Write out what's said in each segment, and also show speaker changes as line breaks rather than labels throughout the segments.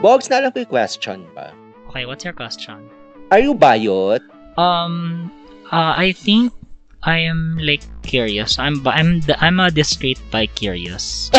Bogs, na lang ko yung question ba?
Okay, what's your question?
Are you bayot?
I think I am like curious. I'm a discreet bi curious.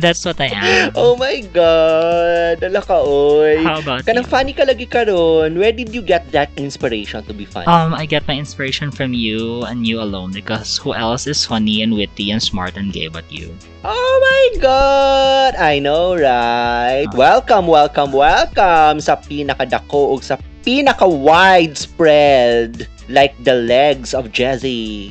That's what I am.
Oh my God! Dala ka, oy.
How about
Kanang
you?
funny ka lagi karon. Where did you get that inspiration to be funny?
I get my inspiration from you and you alone because who else is funny and witty and smart and gay but you?
Oh my God! I know, right? Welcome sa pinakadako ug sa pinaka-widespread like the legs of Jazzy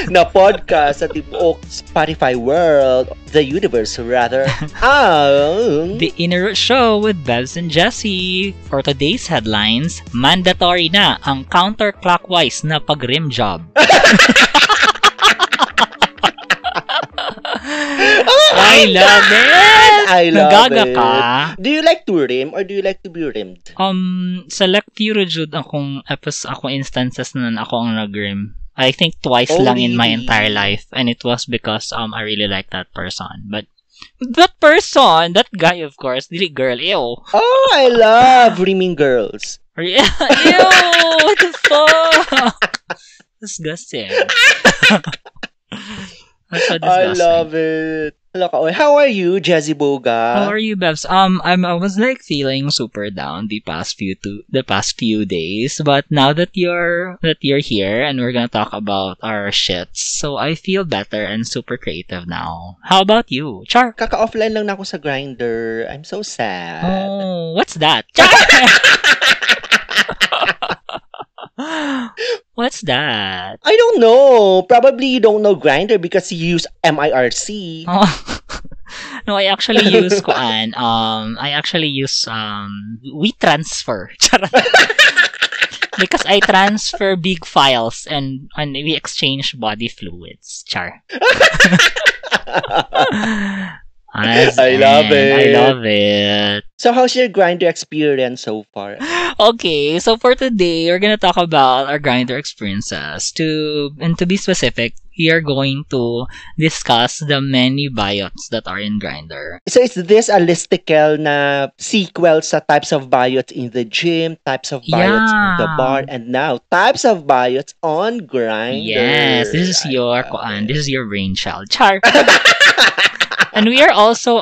na podcast sa tibuok Spotify world, the universe rather.
The Inner Show with Bevs and Jessie. For today's headlines, mandatory na ang counterclockwise na pag-rim job. I love it! Nagaga
it.
ka?
Do you like to rim or do you like to be rimmed?
Select few jud akong instances na ako ang nag-rim. I think twice lang in my entire life, and it was because I really like that person. But that person, that guy of course, dili girl, ew.
Oh, I love rimming girls.
Ew, what the fuck? Disgusting. That's so disgusting.
I love it. How are you, Jazzy Boga?
How are you, Bevs? I was like feeling super down the past few days, but now that you're here and we're gonna talk about our shits, so I feel better and super creative now. How about you, Char?
Kaka-offline lang na ako sa Grindr. I'm so sad.
Oh, what's that? Char! What's that?
I don't know. Probably you don't know Grindr because you use MIRC.
Oh. No, I actually use WeTransfer. Because I transfer big files and we exchange body fluids. Char.
I love
it.
So how's your Grindr experience so far?
Okay, so for today, we're gonna talk about our Grindr experiences. To be specific, we are going to discuss the many biots that are in Grindr.
So is this a listicle na sequel sa types of biots in the gym, types of biots in the bar, and now types of biots on Grindr?
Yes, this is your brainchild. Char. And we are also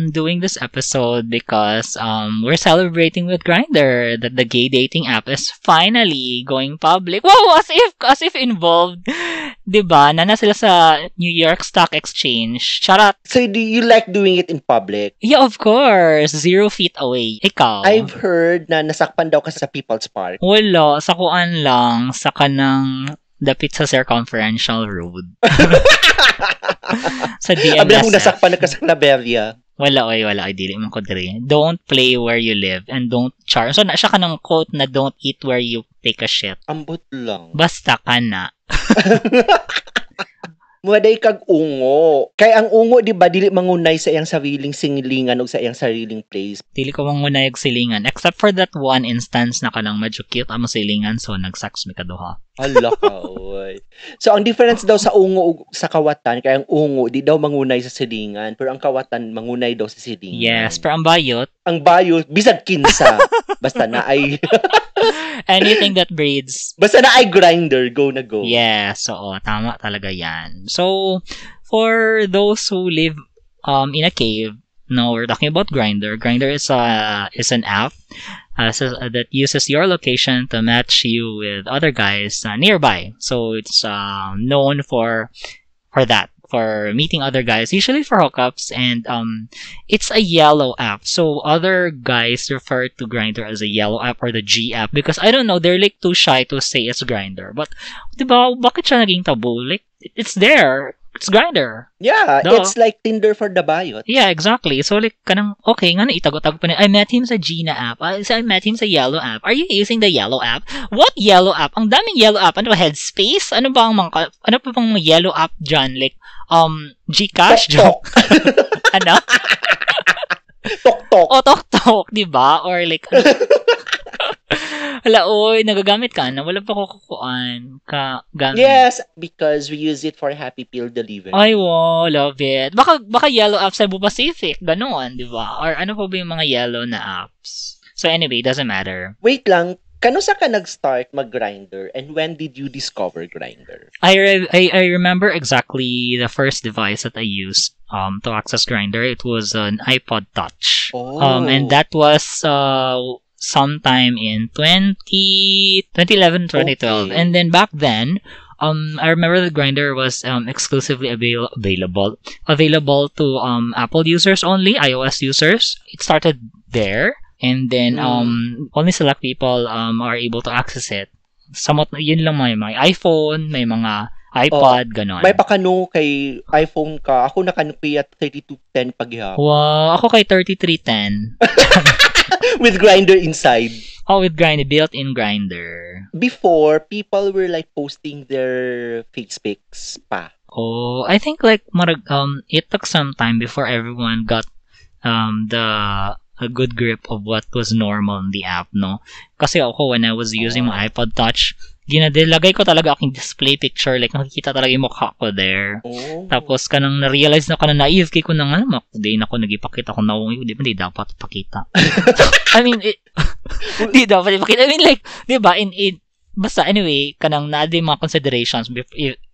doing this episode because we're celebrating with Grindr that the gay dating app is finally going public. Wow, as if involved, 'di ba? Na sila sa New York Stock Exchange. Charot.
So do you like doing it in public?
Yeah, of course. 0 feet away. Ikaw?
I've heard na nasakpan daw ka sa People's Park.
Wala, sa kuan lang, sa kanang dapit sa circumferential road. Sa DMSF.
Abi akong nasakpan na ka sa Claveria.
Wala, dili man ko diri. Don't play where you live and don't charge. So, na siya ka ng quote na don't eat where you take a shit.
Ambot lang.
Basta ka na.
Muaday kag ungo. Kay ang ungo, di ba, dili mangunay sa iyang sariling singilingan o sa iyang sariling place.
Dili ko mangunay og silingan. Except for that one instance na kanang medyo cute ang silingan, so nag-sex mi kaduha.
Hala ka, oy. So, ang difference daw sa ungo ug sa kawatan, kay ang ungo, di daw mangunay sa silingan, pero ang kawatan, mangunay daw sa silingan.
Yes, pero ang bayot,
bisag kinsa. Basta na ay...
anything that breeds.
Basta na ay Grindr, go na go.
Yes, oo, tama talaga yan. So, for those who live in a cave, no, we're talking about Grindr. Grindr is an app that uses your location to match you with other guys nearby. So it's known for that, for meeting other guys, usually for hookups, and it's a yellow app. So other guys refer to Grindr as a yellow app or the G app because I don't know, they're like too shy to say it's Grindr. But diba, bakit siya naging taboo? Like, it's there. It's Grindr.
Yeah,
Duh.
It's like Tinder for the bayot.
Yeah, exactly. So like, kanang, okay, nga na itago-tago pa niya. I met him sa Gina app. I met him sa yellow app. Are you using the yellow app? What yellow app? Ang daming yellow app. Ano ba, Headspace? Ano pa bang mga yellow app dyan? Like, Gcash?
Tok-tok.
Ano?
Tok-tok.
O, tok-tok, diba? Or like, Hala, oy, nagagamit ka na. Wala pa ko kukuan. Gamit.
Yes, because we use it for Happy Pill delivery.
Ay, wow, love it. Baka yellow apps Cebu Pacific. Ganon, di ba? Or ano pa ba yung mga yellow na apps? So anyway, doesn't matter.
Wait lang, kano sa ka nag-start mag-Grindr and when did you discover Grindr?
I remember exactly the first device that I used to access Grindr. It was an iPod Touch.
Oh.
And that was sometime in 2011, 2012.
Okay.
And then back then, I remember that Grindr was exclusively available to Apple users only, iOS users. It started there. And then, only select people are able to access it. Somewhat, yun lang may iPhone, may mga iPod, ganon.
May pakano kay iPhone ka. Ako nakanupi at 3210 paghihap.
Wow, ako kay 3310.
With Grindr inside.
Oh, with Grindr, built-in Grindr.
Before, people were like posting their face pics pa.
Oh, I think like it took some time before everyone got a good grip of what was normal in the app, no? Kasi ako, when I was using my iPod Touch, ginadilagay ko talaga aking display picture, like nakikita talaga yung mukha ko there.
Oh.
Tapos kanang na-realize na naive kay ko na nga, di na ako nagipakita kung naungi, di dapat ipakita. I mean, di dapat ipakita. I mean, like, di ba, basta anyway, kanang naadi mga considerations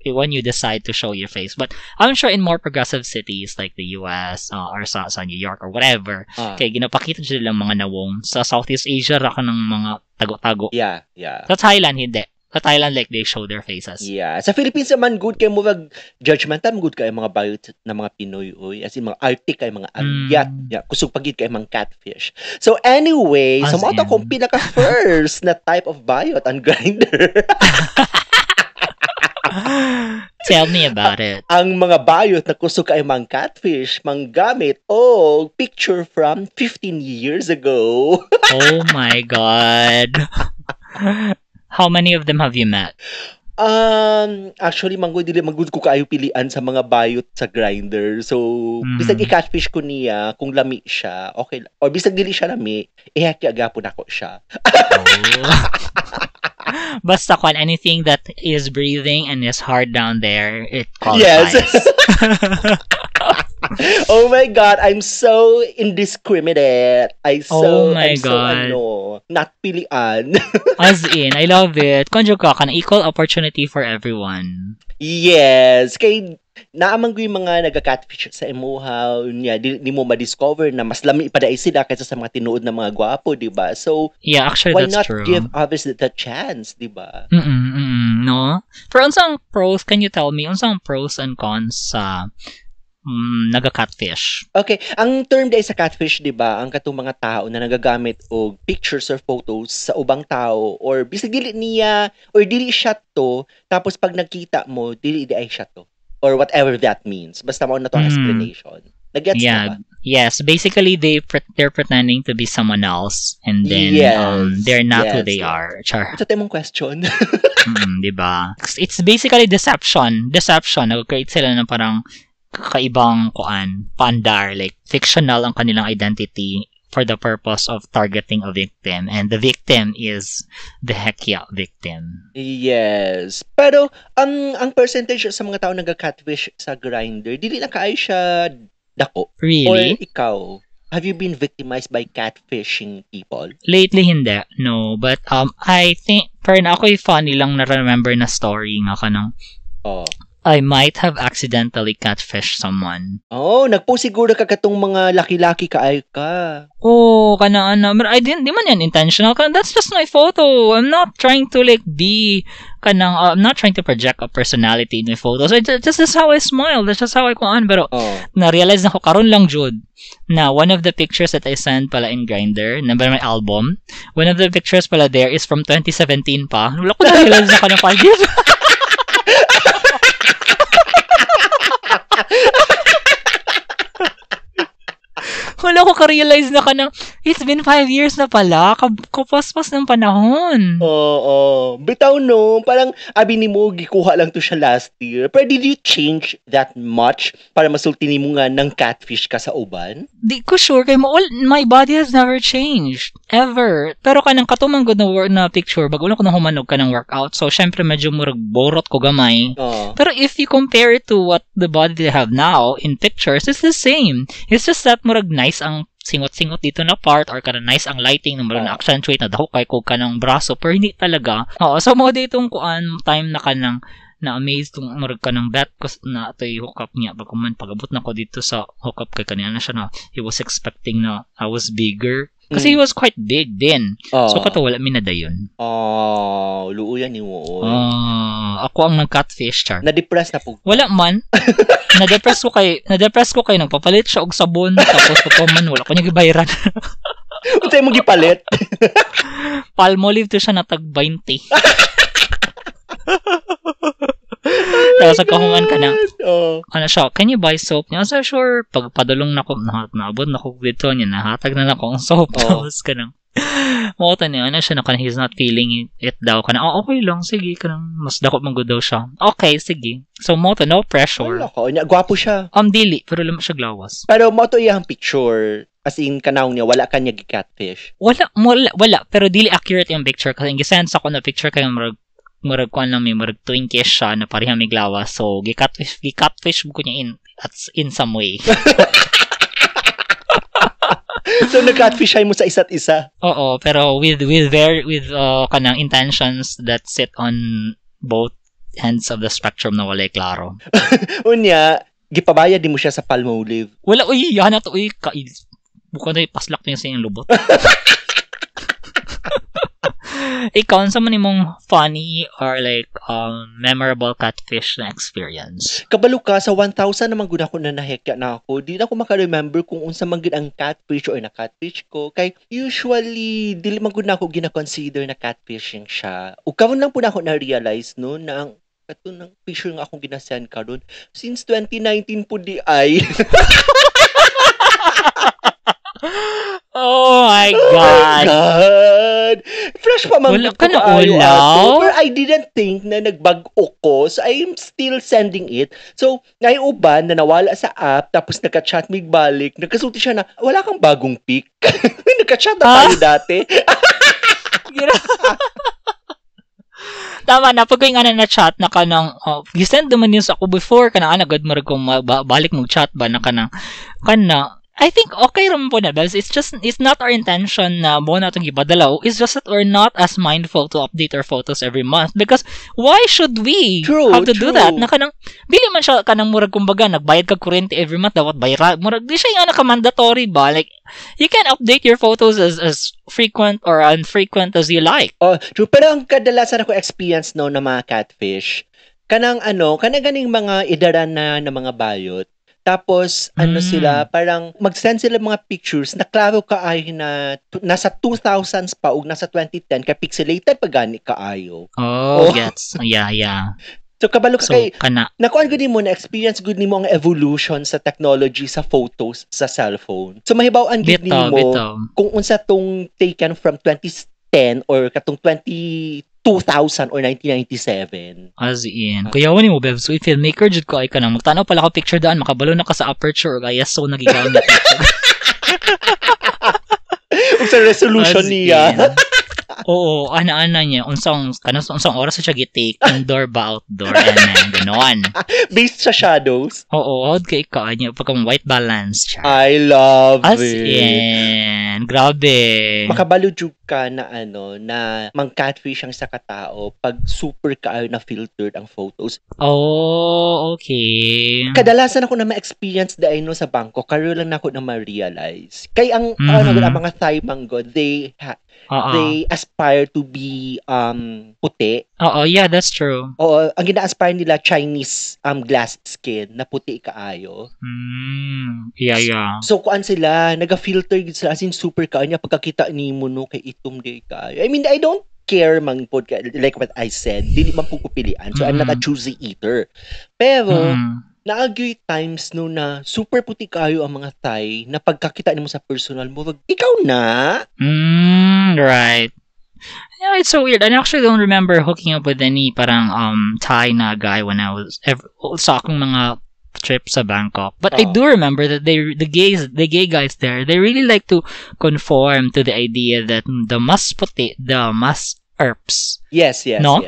when you decide to show your face. But I'm sure in more progressive cities like the US or sa New York or whatever, kaya ginapakita sila lang mga nawong. Sa Southeast Asia, raka ng mga tago-tago.
Yeah.
Sa Thailand, hindi. Sa Thailand, like, they show their faces.
Yeah. Sa Philippines naman, good kayo mo judgmental, good kayo mga bayot na mga Pinoy, oy. As in, mga Arctic kayo, mga agyat. Yeah, kusog pagid kayo, mga catfish. So, anyway, sa mga akong pinaka-first na type of bayot on Grindr.
Tell me about it.
Ang mga bayot na kusog kayo, mga catfish, manggamit picture from 15 years ago.
Oh my God. How many of them have you met?
Actually, manggod ko kayo pilian sa mga bayot sa Grindr. So, bisag i-catfish ko niya, kung lami siya, okay. Or bisag dili siya lami, ihaki agapon ako siya.
Basta kung anything that is breathing and is hard down there, it qualifies.
Yes. Oh my God, I'm so indiscriminate. I'm so not pilian.
As in, I love it. Konjo ka, equal opportunity for everyone.
Yes. Kay naamang ko yung mga nagka-catfish sa imuha niya, di mo ma-discover na mas lami pa dahil sila kaysa sa mga tinuod na mga gwapo, di ba? So,
yeah, actually,
why
that's
not
true.
give others the chance, di ba?
No? Pero unsang pros, can you tell me, unsang pros and cons sa naga-catfish?
Okay, ang term dahil sa catfish, di ba, ang katong mga tao na nagagamit og pictures or photos sa ubang tao or bisag dili niya or dili siya to, tapos pag nakita mo, dili ay siya to. Or whatever that means. Basta mo na to ang explanation. Nag-gets na ba?
Yes, basically they're pretending to be someone else and then they're not who they are. Char.
Ito mong question.
Diba? It's basically deception. Nag-create sila ng parang kakaibang pandar, like fictional ang kanilang identity for the purpose of targeting a victim, and the victim is the hekya victim.
Yes. Pero ang percentage sa mga tao nagka-catfish sa Grindr, dili na kaayo siya dako.
Really?
Or ikaw, have you been victimized by catfishing people?
Lately, hindi. No. But I think, parang ako'y funny lang na-remember na story nga kanang I might have accidentally catfished someone.
Oh, nagpo siguro ka katong mga laki-laki kaay ka.
Oh, di man yan intentional. That's just my photo. I'm not trying to I'm not trying to project a personality in my photos. This is how I smile. That's just how I kuan. Pero, na-realize na ko karon lang, Jude, na one of the pictures that I sent pala in Grindr, na my album, one of the pictures pala there is from 2017 pa. Wala ko na-realize na ka na 5 years. Wala ko ka-realize na It's been 5 years na pala. Kapaspas ng panahon.
Oo. Bitaw no, parang abi ni mo, gikuha lang to siya last year. Pero did you change that much para masulti ni mo nga ng catfish ka sa uban?
Di ko sure kay my body has never changed. Ever. Pero kanang katumang good na picture, bago lang ko na humanog ka ng workout. So, syempre, medyo murag borot ko gamay.
Oo.
Pero if you compare it to what the body they have now in pictures, it's the same. It's just that murag nice ang singot-singot dito na part or kana nice ang lighting na murag na accentuate na dako kay ko kanang braso pero hindi talaga. Oo, so mo ditong kuan time na kanang na-amaze tong murag kanang bet ko na ito yung hookup niya. Pag-abot na ko dito sa hookup kay kanina na siya na he was expecting na I was bigger. Kasi he was quite big then. So kato wala mi na dayon.
Luuyan ni mo.
Ako ang nag-catfish char.
Na-depress na po.
Wala man. Na-depress ko kay nagpapalit siya og sabon tapos man wala ko niya gibayaran.
Unsay mo gipalit?
Palmolive to siya na tag 20. Tapos kahuman ka na, ano siya, can you buy soap? Niya, so sure, pag padulong na ko, naabot na ko dito niya, nahatag na ako ang soap. Tapos ka nang, mauta niya, ano siya na kanang he's not feeling it daw. Ka na, okay lang, sige, kanang, mas dako mong daw siya. Okay, sige. So, mauta, no pressure.
Wala ko, gwapo siya.
Dili, pero lamang siya glawas.
Pero mauta iyang picture, as in, kanaw niya, wala ka niya gi-catfish.
Wala, pero dili accurate yung picture. Kasi yung gisense ako na picture kayo murag kuan lang may murag twinkish siya na parehang may glawas. So gikatfish ko niya in some way.
So nag-catfish mo sa isa't isa.
Oo, pero with kanang intentions that sit on both ends of the spectrum na walay klaro.
Unya, gipabayad din mo siya sa Palmolive.
Wala yan na to bukan na paslak niya sa iyong lubot. Ikaw, sa man imong funny or like memorable catfish na experience?
Kabalo ka, sa 1,000 naman gud ako na nahekya na ako. Di na ako maka-remember kung unsa man gid ang catfish or na-catfish ko. Kay usually, dili man gud na ako gina-consider na catfishing siya. O karon lang po na ako na-realize no, na ang kato ng picture nga akong ginasend karon since 2019 po di ay.
Oh my God!
Fresh pa man
wala
ko
ka na
kaayo
ulaw?
ato. But I didn't think na nagbag-o ko. So, I'm still sending it. So, ngayon uban na nawala sa app, tapos nagka-chat mig balik, nagkasulti siya na, wala kang bagong pic. Nagka-chat na tayo dati.
Tama na, pag yung na chat na kanang, gisend naman yun sa ako before, kanang agad marag kong balik mong chat ba na kanang, I think okay rin po na, because it's not our intention na mo na itong ipadalaw. It's just that we're not as mindful to update our photos every month. Because why should we have to do that? Na kanang, dili man siya kanang murag kumbaga, nagbayad ka kuryente every month, dapat bayra. Murag, di siya yung naka-mandatory ba? Like, you can update your photos as frequent or unfrequent as you like.
Oh, true. Pero ang kadalasan ako experience no na mga catfish, kanang ganing mga idaran na mga bayot. Tapos, sila, parang mag-send sila mga pictures na klaro kaayo na nasa 2000s pa o nasa 2010 kaya pixelated pa gani kaayo.
Oh, gets. Yeah.
So, kabalo ka kay,
kana.
nakuan gud mo na experience gud nimo ang evolution sa technology sa photos sa cellphone. So, mahibaw-an gud nimo kung unsa tong taken from 2010 or katong 2000 or 1997.
As in. Kuyawan mo, Bev. So, if filmmaker, jud ko ay ka na. Magtanaw pala ko picture daan. Makabalo na ka sa aperture. Kaya so, nagigamit picture.
Sa resolution niya.
Oo, ana-ana niya. Unsang oras siya gitake. Indoor ba, outdoor? Ganon.
Based sa shadows?
Oo, kay ka niya. Pagkang white balance siya.
I love
As
it.
in. Grabe.
Makabalujug ka na na mang-catfish ang sa katao pag super kaayo na filtered ang photos.
Oh, okay.
Kadalasan ako na ma-experience dahil sa bangko, karoon lang na ako na ma-realize. Kay ang mga Thai mango, they aspire to be puti.
Oo, yeah, that's true.
Oo, ang gina-aspire nila Chinese glass skin na puti kaayo.
Yeah.
So kuan sila, naga-filter gid sila as in super kaayo pagkakita nimo no kay itom di kaayo. I mean, I don't care mang like what I said, dili man pugupilian. So I'm not a choosy eater. Pero Naagyo'y times no na super puti kayo ang mga Thai na pagkakita nimo sa personal mo, ikaw na?
Right. Yeah, it's so weird. I actually don't remember hooking up with any parang Thai na guy when I was sa akong mga trip sa Bangkok. But I do remember that the gay guys there, they really like to conform to the idea that the mas puti, the mas herbs.
Yes,
no?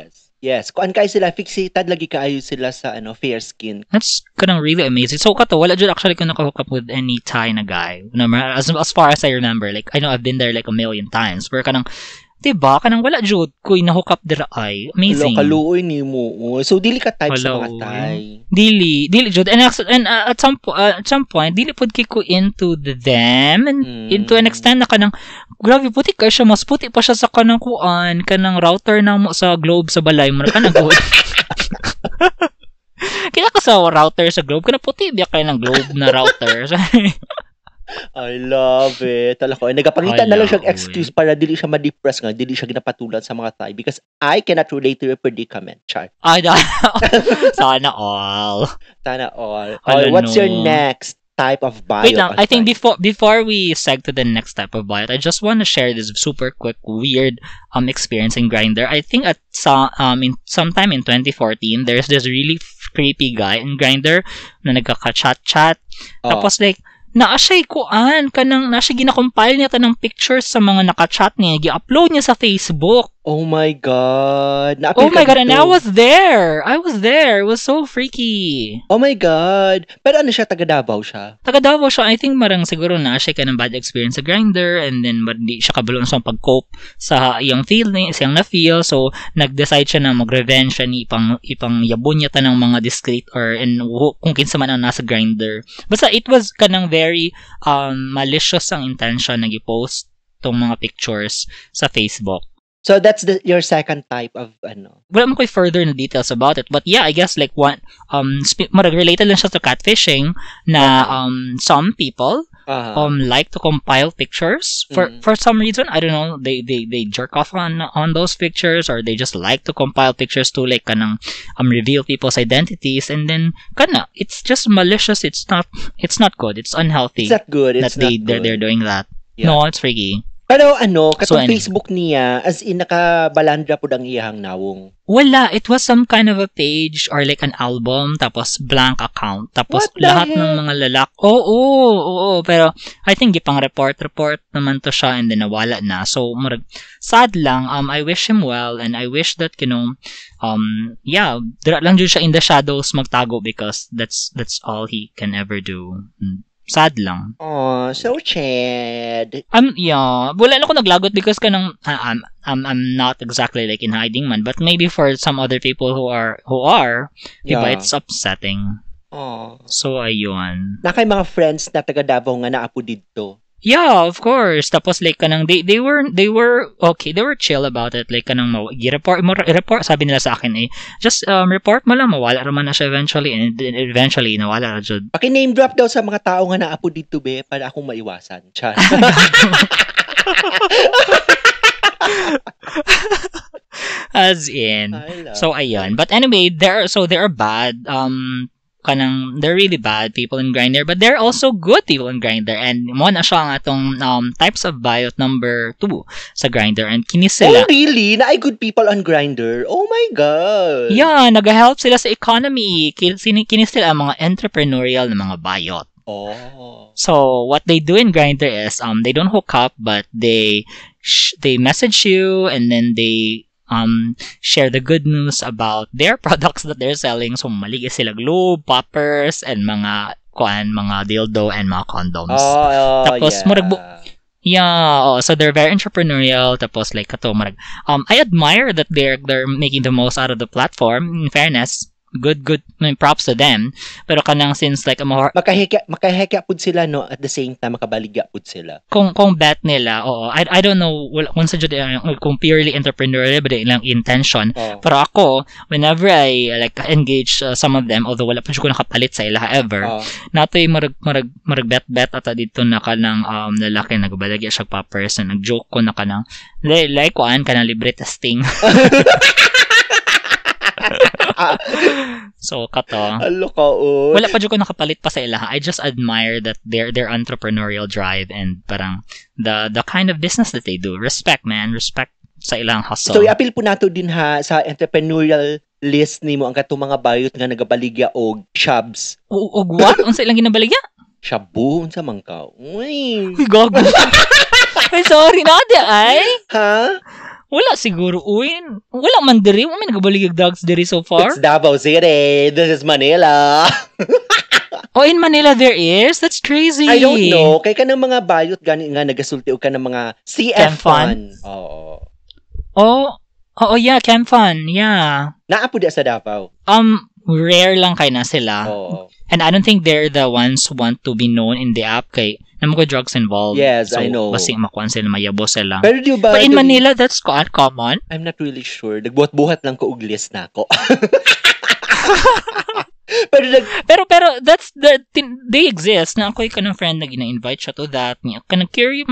Yes. Kuan kay sila fixated lagi kaayo sila sa fair skin.
That's kanang really amazing. So kato wala jud actually ko naka-hook up with any Thai na guy. As far as I remember, like I know I've been there like a million times. Pero kanang diba kanang wala jud ko na-hook up dira ay. Amazing.
Kaluoy nimo. So dili ka type sa mga Thai.
Dili jud and at some point dili pud kay ko into them and into an extent na kanang grabe puti ka siya, mas puti pa siya sa kanang kuan, kanang router na mo sa Globe sa balay mo kanang good. Kaya ka sa router sa Globe kana puti biya kay ng Globe na router.
I love it. Tala ko. Nagapangita na lang siyang excuse para dili siya ma-depress nga, dili siya ginapatulan sa mga Thai because I cannot relate to your predicament, Char.
Sana all.
What's your next type of bio?
Wait lang, I think before we seg to the next type of bio, I just want to share this super quick weird experience in Grindr. I think sometime in 2014, there's this really creepy guy in Grindr na nagkaka-chat. Tapos like naa siya kuan kanang na siya gina-compile niya tanang pictures sa mga naka-chat niya, gi-upload niya sa Facebook.
Oh my God.
And I was there. It was so freaky.
Oh my God. Pero ano siya, taga Davao siya?
Taga Davao siya. I think marang siguro na siya ka ng bad experience sa Grindr and then hindi siya kabulong sa pag-cope sa iyang siyang na-feel. So, nag-decide siya na mag-revenge siya ni ipang yabon niya tanang mga discreet or kung kinsa man ang nasa Grindr. Basta it was kanang very malicious ang intention na i-post tong mga pictures sa Facebook.
So that's your second type of
Wala mo ko'y further na details about it. But yeah, I guess like one related lang siya to catfishing na some people like to compile pictures for some reason. I don't know, they jerk off on those pictures or they just like to compile pictures to like kanang reveal people's identities and then it's just malicious. It's not good. It's unhealthy.
It's not good.
They're doing that. Yeah. No, it's freaky.
Pero katong Facebook niya, as in nakabalandra po ang iyang nawong?
Wala. It was some kind of a page or like an album, tapos blank account. Tapos lahat ng mga lalak. Oo. Pero I think gipang report naman to siya and then nawala na. So, sad lang. I wish him well and I wish that, dira lang dyan siya in the shadows magtago because that's all he can ever do. Sad lang.
Oh, so sad.
Wala na ako naglagot because I'm not exactly like in hiding man, but maybe for some other people who are, diba, it's upsetting.
Oh.
So ayun.
Na kay mga friends na taga Davao nga naapo didto.
Yeah, of course. Tapos like kanang they were okay, they were chill about it. Like kanang report sabi nila sa akin just report mo lang, mawala raman na siya eventually and eventually nawala ra jud.
Paki-name drop daw sa mga tao nga naapo dito be para akong maiwasan. Chan.
As in. So ayun. But anyway, there are bad they're really bad people in Grindr, but there are also good people in Grindr, and mo na siya ang atong types of bio number 2 sa Grindr, and kini sila.
Oh really? Na ay good people on Grindr? Oh my God!
Yeah, nag-help sila sa economy. Kini sila ang mga entrepreneurial na mga bayot.
Oh.
So what they do in Grindr is they don't hook up, but they message you and then they share the good news about their products that they're selling. So maligi sila globe, poppers, and mga dildo and mga condoms. Tapos so they're very entrepreneurial. Tapos like I admire that they're making the most out of the platform. In fairness, good props to them, pero kanang since like
makaheka pud sila at the same time makabaligya pud sila
kung bet nila. I don't know kung sa jud kung purely entrepreneurial ba ilang intention, pero ako whenever I like engage some of them, although wala pa ko nakapalit sa ila however natoy marag bet ata dito na kanang lalaki nagbaligya siya pa person, nagjoke ko na kanang like kanang libre testing. So, kato.
Alo ka, oh.
Wala pa dyan ko nakapalit pa sa ilaha. I just admire that their entrepreneurial drive and parang the kind of business that they do. Respect, man. Respect sa ilang hustle.
So, i-appeal po nato din ha sa entrepreneurial list nimo ang katong mga bayot nga nagabaligya og shabs.
Og what? Unsa ilang ginabaligya?
Shabu unsa man ka? Uy.
Uy, gago. Ay, sorry na, ay.
Ha?
Wala siguro, uy. Wala man diri. Wala man nagabaligya drugs diri so far.
It's Davao City. This is Manila.
Oh, in Manila there is? That's crazy.
I don't know. Kay kanang mga bayot gani nga nagasulti og kanang mga CF fun. Oo.
Oh, yeah, Camp Fun. Yeah.
Naapo di sa Davao.
Rare lang kay na sila.
Oo.
And I don't think they're the ones who want to be known in the app kay naman ko drugs involved.
Yes,
so,
I know.
Basing makuan sila, mayabo sila.
Pero di ba?
But in Manila, that's common.
I'm not really sure. Nagbuhat-buhat lang ko og list na ako.
pero that's they exist na ako'y kanang friend na gina-invite siya to that niya kanang curious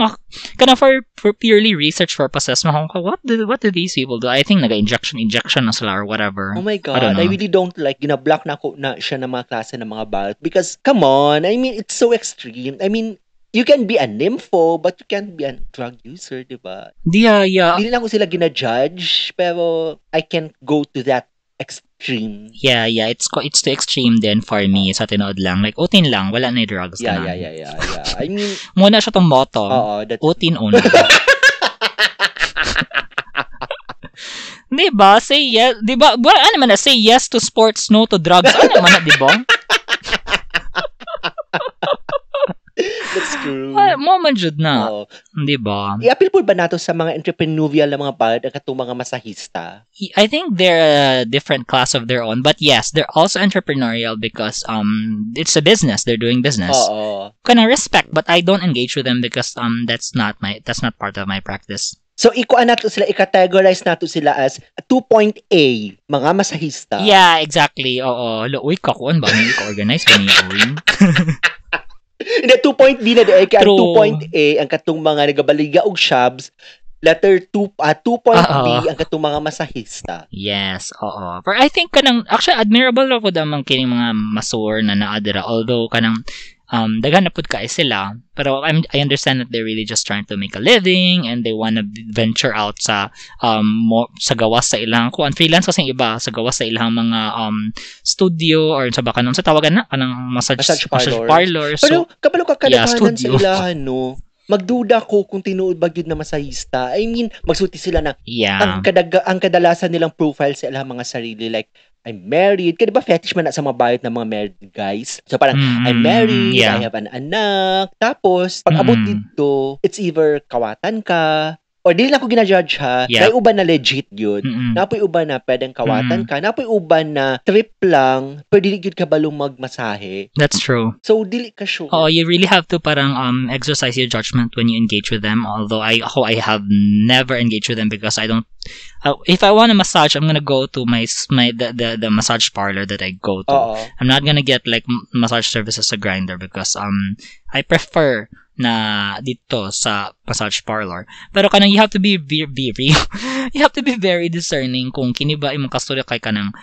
kanang for purely research purposes what do these people do? I think injection na sila or whatever.
Oh my God, I really don't like gina-block na ako na siya ng mga klase ng mga bayot because come on, I mean it's so extreme. I mean you can be a nympho, but you can't be a drug user, diba?
Yeah.
Hindi na ako sila gina-judge, pero I can't go to that extreme.
Yeah. It's too extreme then for me. Sa tinood lang. Like, utin lang. Wala na yung drugs.
Yeah. I mean...
Muna siya tong motto.
Oo.
Utin only. Diba? Say yes. Diba? Ano man na? Say yes to sports, no to drugs. Ano man na, diba?
That's true.
Moment jud na.
Oo.
Diba?
I-appeal po ba nato sa mga entrepreneurial na mga bayad at katong mga masahista?
I think they're a different class of their own. But yes, they're also entrepreneurial because it's a business. They're doing business.
Oo.
Kinda respect, but I don't engage with them because that's not part of my practice.
So, i-categorize nato sila as 2.A, mga masahista.
Yeah, exactly. Oo. Uy, kakuan ba? Hindi ko organize ba niya?
Hindi, 2.D na di. Kaya 2.A, ang katong mga nagabaliga og shabs. Letter 2.D, ang katong mga masahista.
Yes, oo. But I think actually, admirable na po damang kining mga masur na naadira. Although, daghan na pud kay sila. Pero I understand that they're really just trying to make a living and they wanna venture out sa sa gawas sa ilang freelance kasi iba sa gawas sa ilang mga studio or sa baka sa tawagan na kanang massage parlor.
Pero kabalo ka kadaghanan
studio.
sa ilahan, no? Magduda ko kung tinuod ba gyud na masahista. I mean, magsulti sila na ang kadalasan nilang profile sa ilang mga sarili like I'm married. Kaya diba fetish man na sa mga bayot ng mga married guys? So parang, I'm married, I have an anak. Tapos, pag abot dito, it's either kawatan ka, or dili na ako ginajudge ha. Kaya uban na legit yun. Napoy uban na pwedeng kawatan ka. Napoy uban na trip lang, pero dili yun ka balong magmasahe.
That's true.
So, dili ka sure.
Oh, you really have to parang exercise your judgment when you engage with them. Although I have never engaged with them because I don't. If I want a massage, I'm gonna go to the massage parlor that I go to. I'm not gonna get like massage services sa Grindr because I prefer na dito sa massage parlor. Pero kanang you have to be you have to be very discerning kung kini ba imong kasturya kay kanang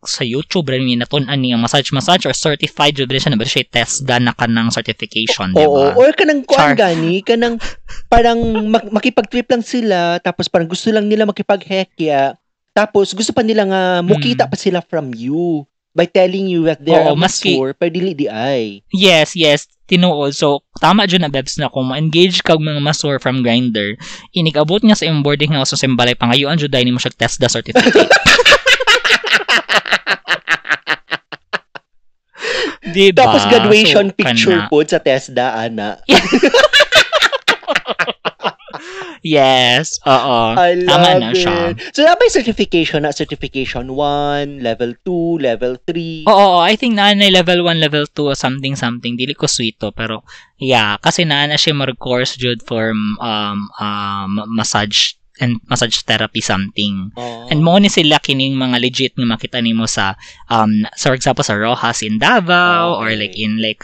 sa YouTube rin natun-an niya massage or certified jud siya na ba siya test na kanang certification, di ba?
Or kanang kuan gani kanang parang makipag-trip lang sila tapos parang gusto lang nila makipag-hekya tapos gusto pa nila nga mukita pa sila from you by telling you that they're a masseur, pero dili di ay. Yes,
tinuod. So, tama dyan na, Bebs, na kung ma-engage kag mga masseur from Grindr, inigabot nga sa iyong boarding house sa simbalay, pangayuan dyan dahil mo siya test the certificate. Diba?
Tapos graduation picture po sa TESDA, ana.
Yes, oo. Tama na siya.
So, may certification na? Certification 1, level 2, level 3?
Oo, I think na level 1, level 2, something. Dili ko sweet to, pero yeah, kasi na siya mag-course jud for massage and massage therapy something. And mo ni sila kining mga legit nga makita nimo sa for example sa Rojas in Davao or like in like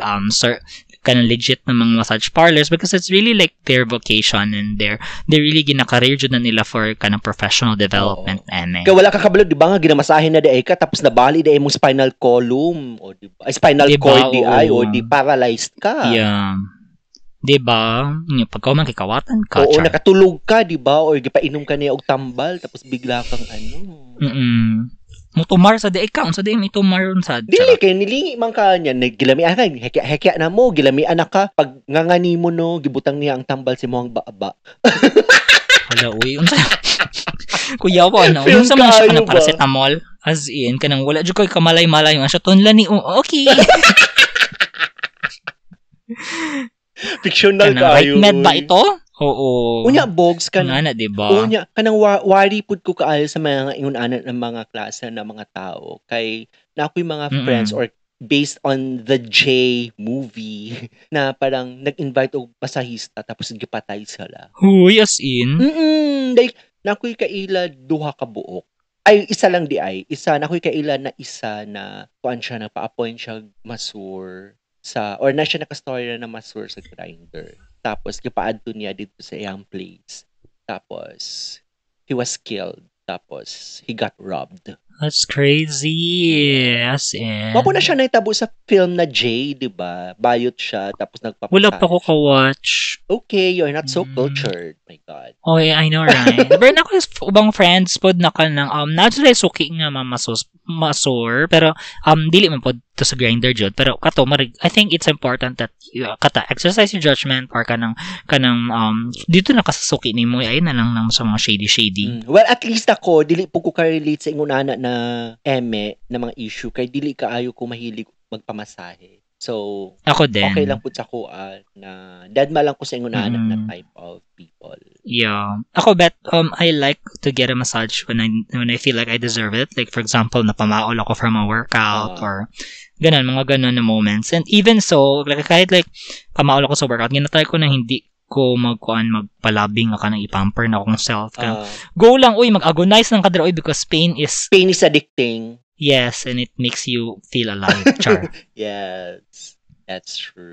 kanang legit na mga massage parlors because it's really like their vocation and they really ginakareer jud na nila for kanang professional development ane.
Kaya wala ka kabalo, di ba nga, ginamasahin na di ka, tapos nabali di mong spinal column, o di ba? Ay, spinal cord di ay, o di paralyzed ka.
Yeah. Di ba? Pagka man kikawatan ka.
Oo, nakatulog ka, di ba? Or gipainom ka niya og tambal, tapos bigla kang ano.
Mutumar sa di ka, sa di may tumar sa.
Dili kay nilingi man ka niya, gilamian ka, hekya na mo, gilamian na ka, pag ngangani mo no, gibutang niya ang tambal si mo ang baba.
Hala, uy, unsa? Kuya po, ano? Unsa man siya kanang paracetamol? As in, kanang wala jud koy kamalay-malay, siya tunlan ni, okay.
Fictional
kayo. Right med ba ito? Oo.
Unya bogs ka na,
diba?
Unya kanang wari pud ko kaayo sa mga ingon anan ng mga klase ng mga tao kay na ako'y mga friends or based on the J movie na parang nag-invite og pasahista tapos gipatay sila.
Huy, as in?
Like na ako'y kaila duha ka buok. Ay isa lang di ay. Isa na ako'y kaila na isa na kuan siya nagpa-appoint siya masur sa or na siya nakastorya na masur sa Grindr. Tapos, gipaadto niya dito sa iyang place. Tapos, he was killed. Tapos, he got robbed.
That's crazy. As in.
Wapo na siya naitabo sa film na Jay, di ba? Bayot siya, tapos nagpapasaya.
Wala pa ko ka-watch.
Okay, you're not so cultured. My God.
Okay, I know, right? Pero na ko ubang friends pod na ka ng, naturally suki nga masur, pero, dili man pod to sa Grindr jud. Pero, kato, I think it's important that kata, exercise your judgment or kanang, dito na kasasuki ni mo, ay na lang ng sa mga shady.
Well, at least ako, dili po ko ka-relate sa ingunana na eme na mga issue kay dili kaayo ko mahilig magpamasahe. So,
ako din.
Okay lang po sa ko na dadma lang ko sa ingunana na type of people.
Yeah. Ako bet I like to get a massage when I feel like I deserve it. Like for example, napamaol ako from a workout or mga ganon na moments. And even so, like kahit like pamaol ako sa workout, ginatry ko na hindi ko magpalabing ka nang ipamper na akong self. Go lang, mag-agonize ng kadra, because pain is
addicting.
Yes, and it makes you feel alive, char.
Yes, that's true.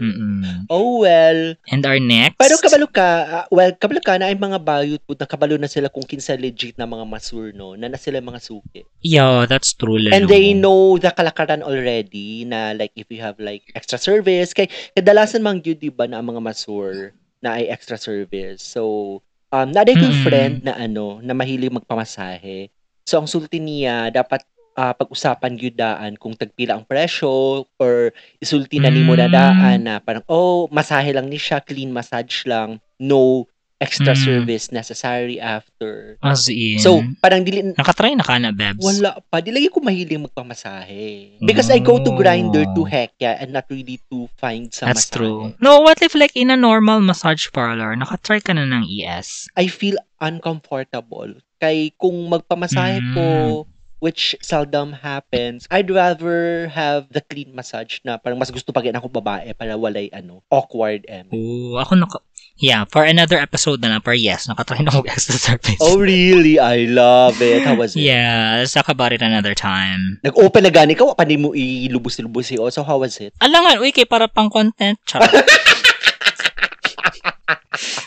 Oh, well.
And our next?
Pero kabalo ka na ay mga bayot po, nakabalo na sila kung kinsa legit na mga masur, no? Na sila mga suki.
Yeah, that's true. Lalo.
And they know the kalakaran already na like if you have like extra service, kay kadalasan mang yun, diba, na ang mga masur na ay extra service. So, naday ko friend na na mahilig magpamasahe. So, ang sulti niya, dapat pag-usapan yudaan kung tagpila ang presyo or isulti na ni mo na daan na parang, masahe lang ni siya, clean massage lang, no extra service necessary after.
As in.
So, parang dili...
Nakatry na ka na, Bebs?
Wala pa. Di lagi ko mahiling magpamasahe. Because I go to Grindr to hekya and not really to find some
That's
masahe.
True. No, what if like in a normal massage parlor, nakatry ka na ng ES?
I feel uncomfortable. Kay kung magpamasahe ko, which seldom happens, I'd rather have the clean massage na parang mas gusto pagin ako babae para walay awkward
ako yeah, for another episode na lang, pero yes, nakatry na extra service.
Oh, really? I love it. How was it?
Yeah, let's talk about it another time.
Nag-open na gani ka, pa mo ilubos-lubos eh. So, how was it?
Alangan, kay para pang content.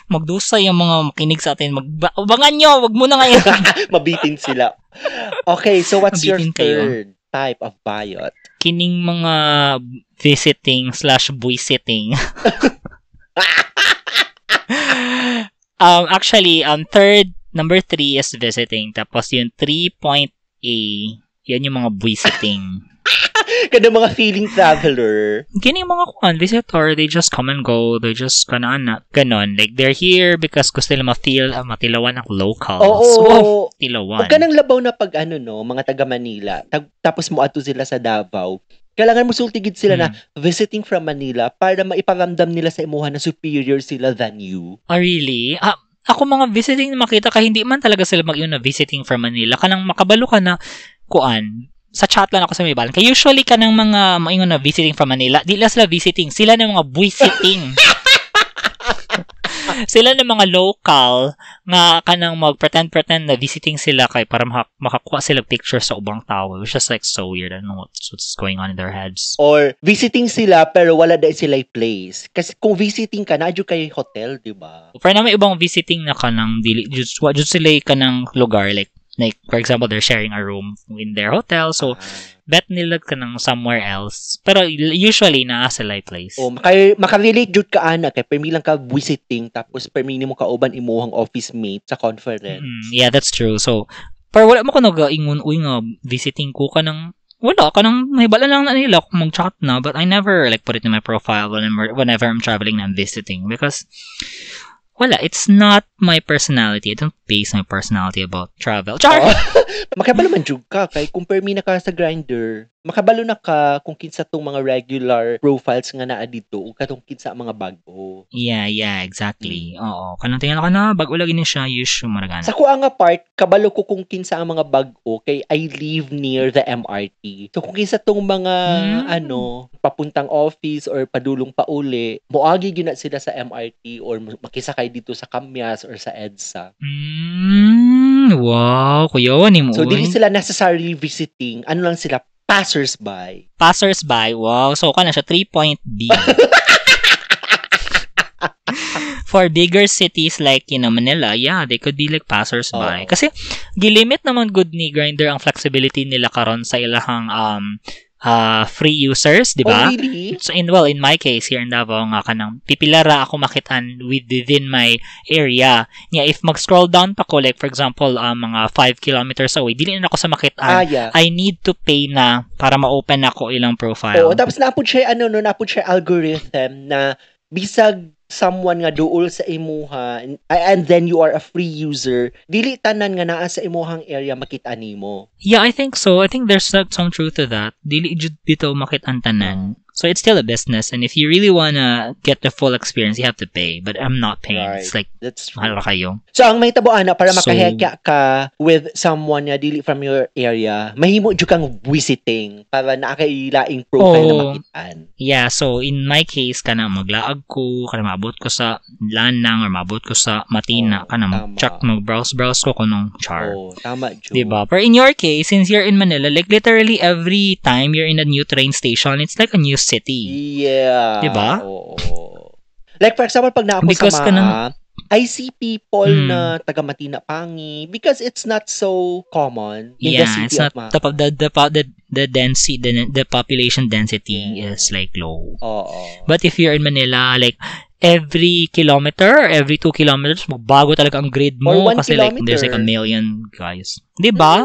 Magdusa yung mga makinig sa atin. Abangan nyo, wag mo na ngayon.
Mabitin sila. Okay, so what's your third type of bayot?
Kining mga visiting/buy-sitting. Actually, number 3 is visiting. Tapos yung 3.A, yan yung mga buy-sitting.
Kada mga feeling traveler.
Kini mga visitor, they just come and go. They just ganon. Like, they're here because gusto nila matilawan ang locals.
Oo.
Tilawan.
Huwag ka nang labaw na pag mga taga Manila. Tapos mo ato sila sa Davao. Kailangan mo sultigid sila na visiting from Manila para maiparamdam nila sa imuha na superior sila than you.
Oh, really? Ako mga visiting na makita ka, hindi man talaga sila mag-iyon na visiting from Manila. Kanang makabalo ka na, sa chat lang ako sa may balan. Kaya usually ka ng mga maingon na visiting from Manila, di lang sila visiting. Sila na mga buy-sitting. Sila na mga local nga kanang mag-pretend na visiting sila kay para makakuha sila picture sa ubang tao. Which is like so weird. I don't know what's going on in their heads.
Or visiting sila pero wala dahil sila place. Kasi kung visiting ka, nadyo kay hotel, di ba?
Pero na may ibang visiting na kanang dili just sila kanang lugar like for example they're sharing a room in their hotel so bet nila ka ng somewhere else pero usually naa sila place.
O makarelate jud ka ana kay permi lang ka visiting tapos permi nimo ka uban imuhang office mate sa conference.
Yeah, that's true. So pero wala mo ko nag-ingon uy nga visiting ko ka ng wala ka nang nahibala lang na nila kung mag-chat na but I never like put it in my profile whenever I'm traveling and visiting because wala, it's not my personality. I don't base my personality about travel. Char!
Makabalo man jud ka kay compare mi na ka sa Grindr. Makabalo na ka kung kinsa tong mga regular profiles nga naa dito ug katong kinsa mga bago.
Yeah, exactly. Oo. Kanang tingnan ka na bago lagi ni siya use maragana.
Sa kuha nga part, kabalo ko kung kinsa ang mga bago kay I live near the MRT. So kung kinsa tong mga papuntang office or padulong pauli, moagi gyud na sila sa MRT or makisakay dito sa Kamyas or sa EDSA.
Wow, kuya ni mo.
So dili sila necessarily visiting, ano lang sila passers-by.
Passers-by, wow. So kana siya 3.B. For bigger cities like Manila, yeah, they could be like passers-by. Kasi gilimit naman good ni Grindr ang flexibility nila karon sa ilahang free users, di ba?
Oh, really?
So in my case here in Davao nga kanang pipilara ako makitaan within my area. Yeah, if mag-scroll down pa ko like for example mga 5 kilometers away, dili na ako sa makitaan.
Yeah.
I need to pay na para ma-open ako ilang profile.
Tapos napud siya napud siya algorithm na bisag someone nga duol sa imuha and then you are a free user, dili tanan nga naa sa imuhang area makita nimo.
Yeah, I think so. I think there's some truth to that. Dili jud dito makit-an tanan. So it's still a business and if you really wanna get the full experience, you have to pay. But I'm not paying.
Right.
It's like
that's true.
Mahal kayo.
So ang may tabuana para makahekya ka with someone nga dili from your area, mahimo jud kang visiting para naa kay laing profile na makitaan.
Yeah, so in my case kana maglaag ko, kana maabot ko sa Lanang or maabot ko sa Matina, kana check mag-browse ko kunong char.
Tama jud.
Diba? But in your case, since you're in Manila, like literally every time you're in a new train station, it's like a new city.
Yeah.
Diba?
Oo. Like for example, pag naako
because
sa Maa, I see people na taga Matina Pangi because it's not so common in the city
it's not
of Maa.
The density, the population density is like low. But if you're in Manila, like every kilometer or every 2 kilometers, magbago talaga ang grade mo kasi
kilometer.
like there's like a million guys. Diba?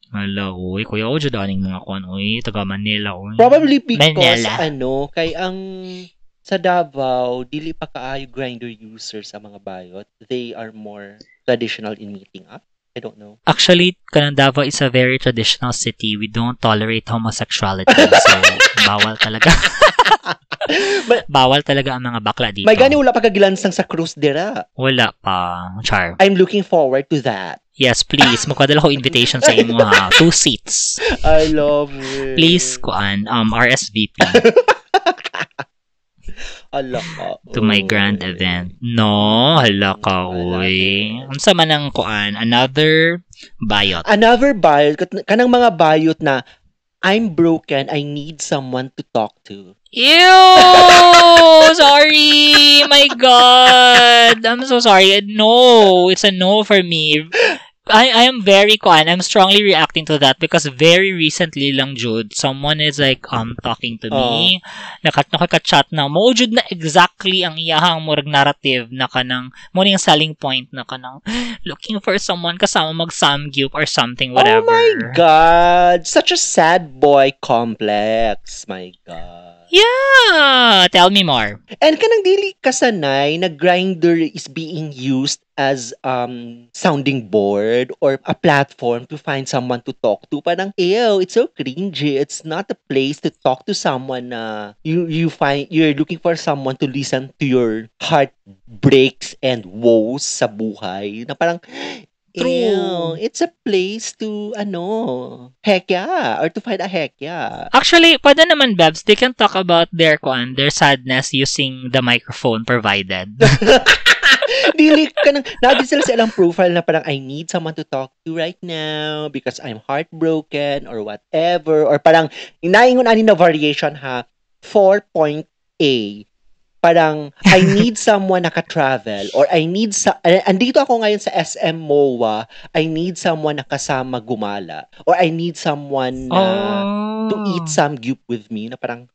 Hala, uy, kuya o daning mga kuan, uy, taga Manila, uy.
Probably because,
Manila.
kay ang sa Davao, dili pa kaayo Grindr user sa mga bayot. They are more traditional in meeting up. I don't know.
Actually, Davao is a very traditional city. We don't tolerate homosexuality. So, bawal talaga. Bawal talaga ang mga bakla dito.
May gani wala pa kagilansang sa cruise dira.
Wala pa. Char.
I'm looking forward to that.
Yes, please. Magpadala ko invitation sa imo ha. 2 seats.
I love it.
Please, kuan, RSVP.
Hala ka.
To my grand event. No, hala ka, uy. Unsa man ang kuan? Another bayot.
Another bayot. Kanang mga bayot na I'm broken, I need someone to talk to.
Ew! Sorry! My God! I'm so sorry. No! It's a no for me. I am very I'm strongly reacting to that because very recently lang Jude, someone is like talking to me. Nakaka-chat na mo Jude na exactly ang iyahang murag narrative na kanang mo yung selling point na kanang looking for someone kasama mag-samgyup or something whatever.
Oh my God! Such a sad boy complex. My God.
Yeah! Tell me more.
And kanang dili kasanay na Grindr is being used as sounding board or a platform to find someone to talk to. Parang, ew, it's so cringy. It's not a place to talk to someone na you find, you're looking for someone to listen to your heartbreaks and woes sa buhay. Na parang,
True.
Ew, it's a place to, hekya, or to find a hekya.
Actually, pwede naman, Babs, they can talk about their sadness using the microphone provided.
Dili ka nang, nabi sila sa ilang profile na parang, I need someone to talk to right now because I'm heartbroken or whatever. Or parang, inaingon ani na variation ha, 4.A. Parang, I need someone naka-travel or I need andito ako ngayon sa SM MOA, I need someone nakasama gumala or I need someone na to eat samgyup with me na parang,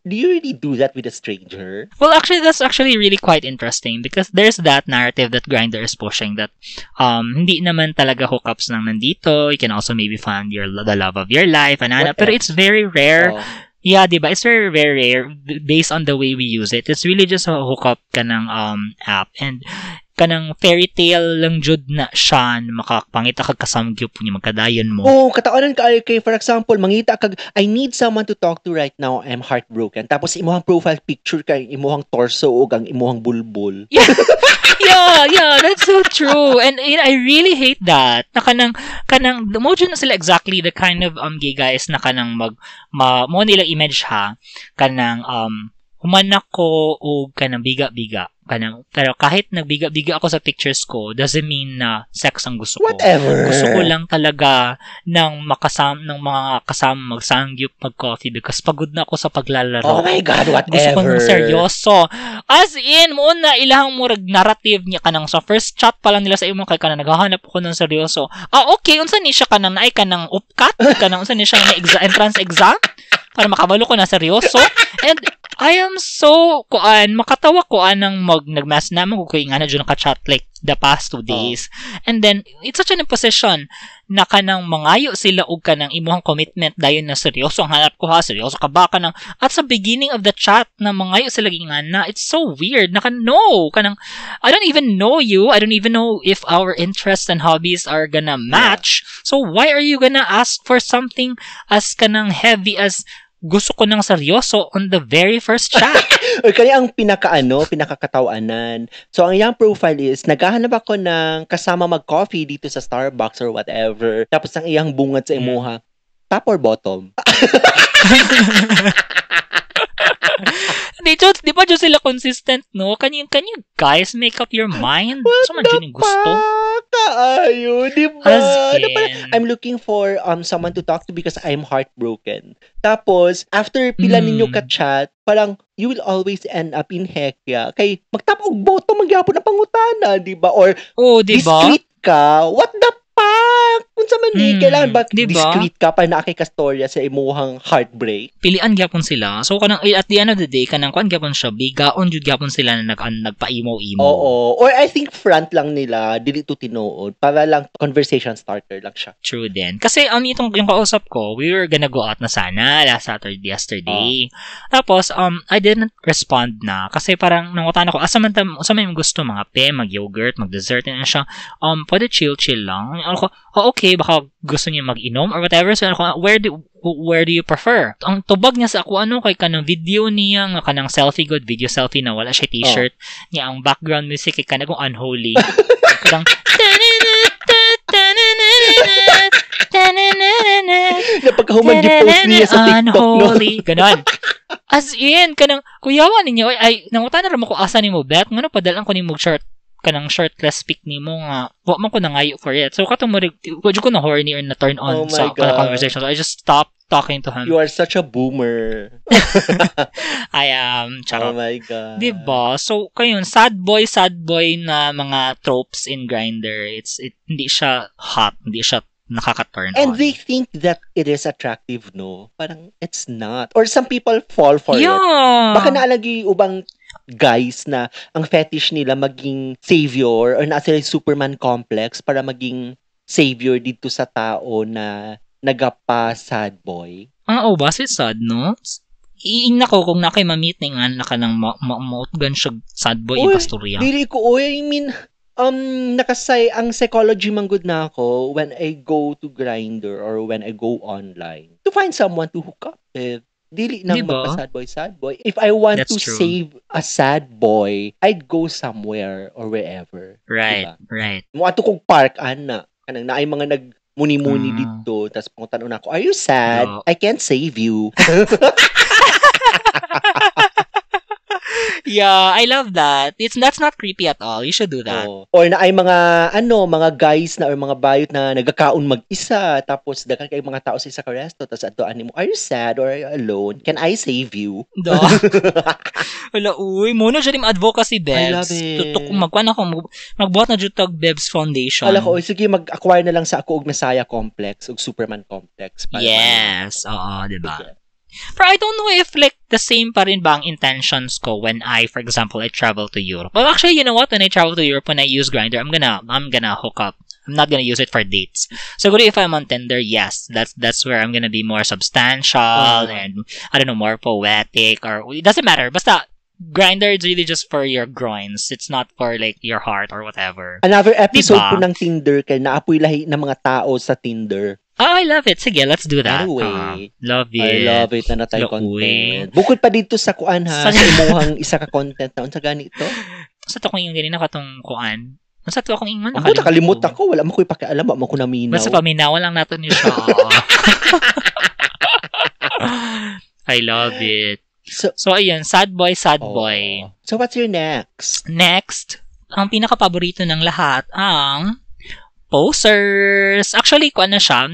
do you really do that with a stranger?
Well, actually, that's actually really quite interesting because there's that narrative that Grindr is pushing that hindi naman talaga hookups lang nandito. You can also maybe find the love of your life, pero it's very rare. Yeah, diba? It's very, very rare based on the way we use it. It's really just a hookup ka ng app and kanang fairy tale lang jud na siya makapangita kag kasamgyup niya magkadayon mo.
Oh, kataonan ka kay for example, mangita kag I need someone to talk to right now. I'm heartbroken. Tapos imuhang profile picture kay imuhang torso ug ang imuhang bulbul.
Yeah, that's so true. And I really hate that. Na kanang the mojo na sila exactly the kind of gay guys na kanang mo nila image ha kanang humanak ko o kanang biga-biga kanang pero kahit nagbiga-biga ako sa pictures ko doesn't mean na sex ang gusto ko.
Whatever.
Gusto ko lang talaga ng mga kasama magsangyup, mag-coffee because pagod na ako sa paglalaro.
Oh my God, whatever.
Gusto ko ng seryoso. As in, muna ilahang murag narrative niya kanang sa first chat pa lang nila sa imo kay kanang naghahanap ako ng seryoso. Okay, unsa ni siya kanang naay kanang upcut, kanang unsa ni siya na entrance exam para makabalo ko na seryoso. And I am so makatawa ko ng nagmas naman ko kay nga na dyan naka-chat like the past 2 days. And then, it's such an imposition na kanang mangayo sila og kanang imuhang commitment dayon na seryoso ang hanap ko ha, seryoso ka ba kanang at sa beginning of the chat na mangayo sila gingan na it's so weird na kanang I don't even know you, I don't even know if our interests and hobbies are gonna match. So why are you gonna ask for something as kanang heavy as gusto ko ng seryoso on the very first chat?
O kaya ang pinakakatawanan. So, ang iyang profile is, naghahanap ako ng kasama mag-coffee dito sa Starbucks or whatever. Tapos, ang iyang bungad sa imuha, top or bottom?
Di ba dyan sila consistent, no? Can you guys make up your mind? So, man dyan yung gusto.
Kaayo, di ba? I'm looking for someone to talk to because I'm heartbroken. Tapos, after pila ninyo ka-chat, parang, you will always end up in hekya. Kay, magtap og bottom, magyapon na pangutana, di ba? Or, discreet ka, what the fuck? Kung sa mani, kailangan ba discreet ka pa na kastorya sa imuhang heartbreak?
Pilian gyapon sila. So, kanang, at the end of the day, kanang kuan gyapon siya, bigaon jud gyapon sila na nagpa-imo-imo.
Oo. Or I think front lang nila, dili to tinuod, para lang conversation starter lang siya.
True din. Kasi, yung kausap ko, we were gonna go out na sana last yesterday. Tapos, I didn't respond na. Kasi parang, nangutan ako, asa man yung gusto, mga mag-yogurt, mag-dessert, na siya, pwede chill lang. Ako, okay, baka gusto niya mag-inom or whatever. So, ako, where do you prefer? Ang tubag niya sa ako, kay kanang video niya, nga kanang video selfie na wala siya t-shirt. Niya, ang background music, kay kanang unholy. Kanang,
napagkahuman gi-post niya sa TikTok, no?
Ganon. As in, kanang, kuyawan ninyo, ay, nangutan na rin ko asa ni mo, bet, nga padalang ko ni mo shirt, kanang shirtless pic ni mo nga, wa man ko nangayo for it. So, katong mo ko na horny or na turn on sa conversation. So, I just stopped talking to him.
You are such a boomer.
I am. Charot.
Oh my God.
Diba? So, kayon, sad boy na mga tropes in Grindr. Hindi siya hot. Hindi siya nakaka-turn on.
And they think that it is attractive, no? Parang, it's not. Or some people fall for it. Baka naalagi ubang guys na ang fetish nila maging savior or nasa Superman complex para maging savior dito sa tao na nagapa sad boy.
Ba? Sad, no? Iingna ko kung nakay ma-meet na nga kanang mautgan siya sad boy yung pastorya.
Dili ko, I mean, nakasay, ang psychology manggod na ako when I go to Grindr or when I go online to find someone to hook up with. Dili nang magpa-sad boy. If I want to save a sad boy, I'd go somewhere or wherever.
Right,
diba?
right.
Mo ato kog park, ana. Kanang naay mga nagmuni-muni dito, tas pangutan ako, are you sad? I can't save you.
Yeah, I love that. That's not creepy at all. You should do that.
Oh. Or na ay mga guys na or mga bayot na nagkakaon mag-isa tapos daghang kay mga tao sa isa ka resto tapos adtoan nimo, are you sad or are you alone? Can I save you?
Do. Wala, uy. Muna dyan yung advocacy,
I love
Bebs.
it.
Tutok, magkuhan ako. Magbuhat na dyan tag Bebs Foundation.
Ala ko, sige mag-acquire na lang sa ako og Messiah Complex og Superman Complex. Para
Yes. Oo, diba?
Sige.
But I don't know if like the same pa rin ba ang intentions ko when for example, I travel to Europe. Well, actually, you know what? When I travel to Europe, when I use Grindr, I'm gonna hook up. I'm not gonna use it for dates. So, if I'm on Tinder, yes, that's where I'm gonna be more substantial and I don't know, more poetic or it doesn't matter. Basta Grindr is really just for your groins. It's not for like your heart or whatever.
Another episode
Diba?
po ng Tinder kay naapoy lahi ng mga tao sa Tinder.
Oh, I love it. Sige, let's do that.
Anyway,
love it.
I love it na natay
Love
content. Bukod pa dito sa kuan ha, sa imuhang isa ka content na unsa gani ito?
Sa to kung yung ganina katong kuan. Sa to akong ingman
Ako nakalimot ako, wala mo ko'y pakialam, wa mo ko naminaw.
Basta paminaw lang nato ni siya. I love it. So ayun, sad boy.
So what's your next?
Next, ang pinaka-paborito ng lahat ang posers. Actually, kuan na siya,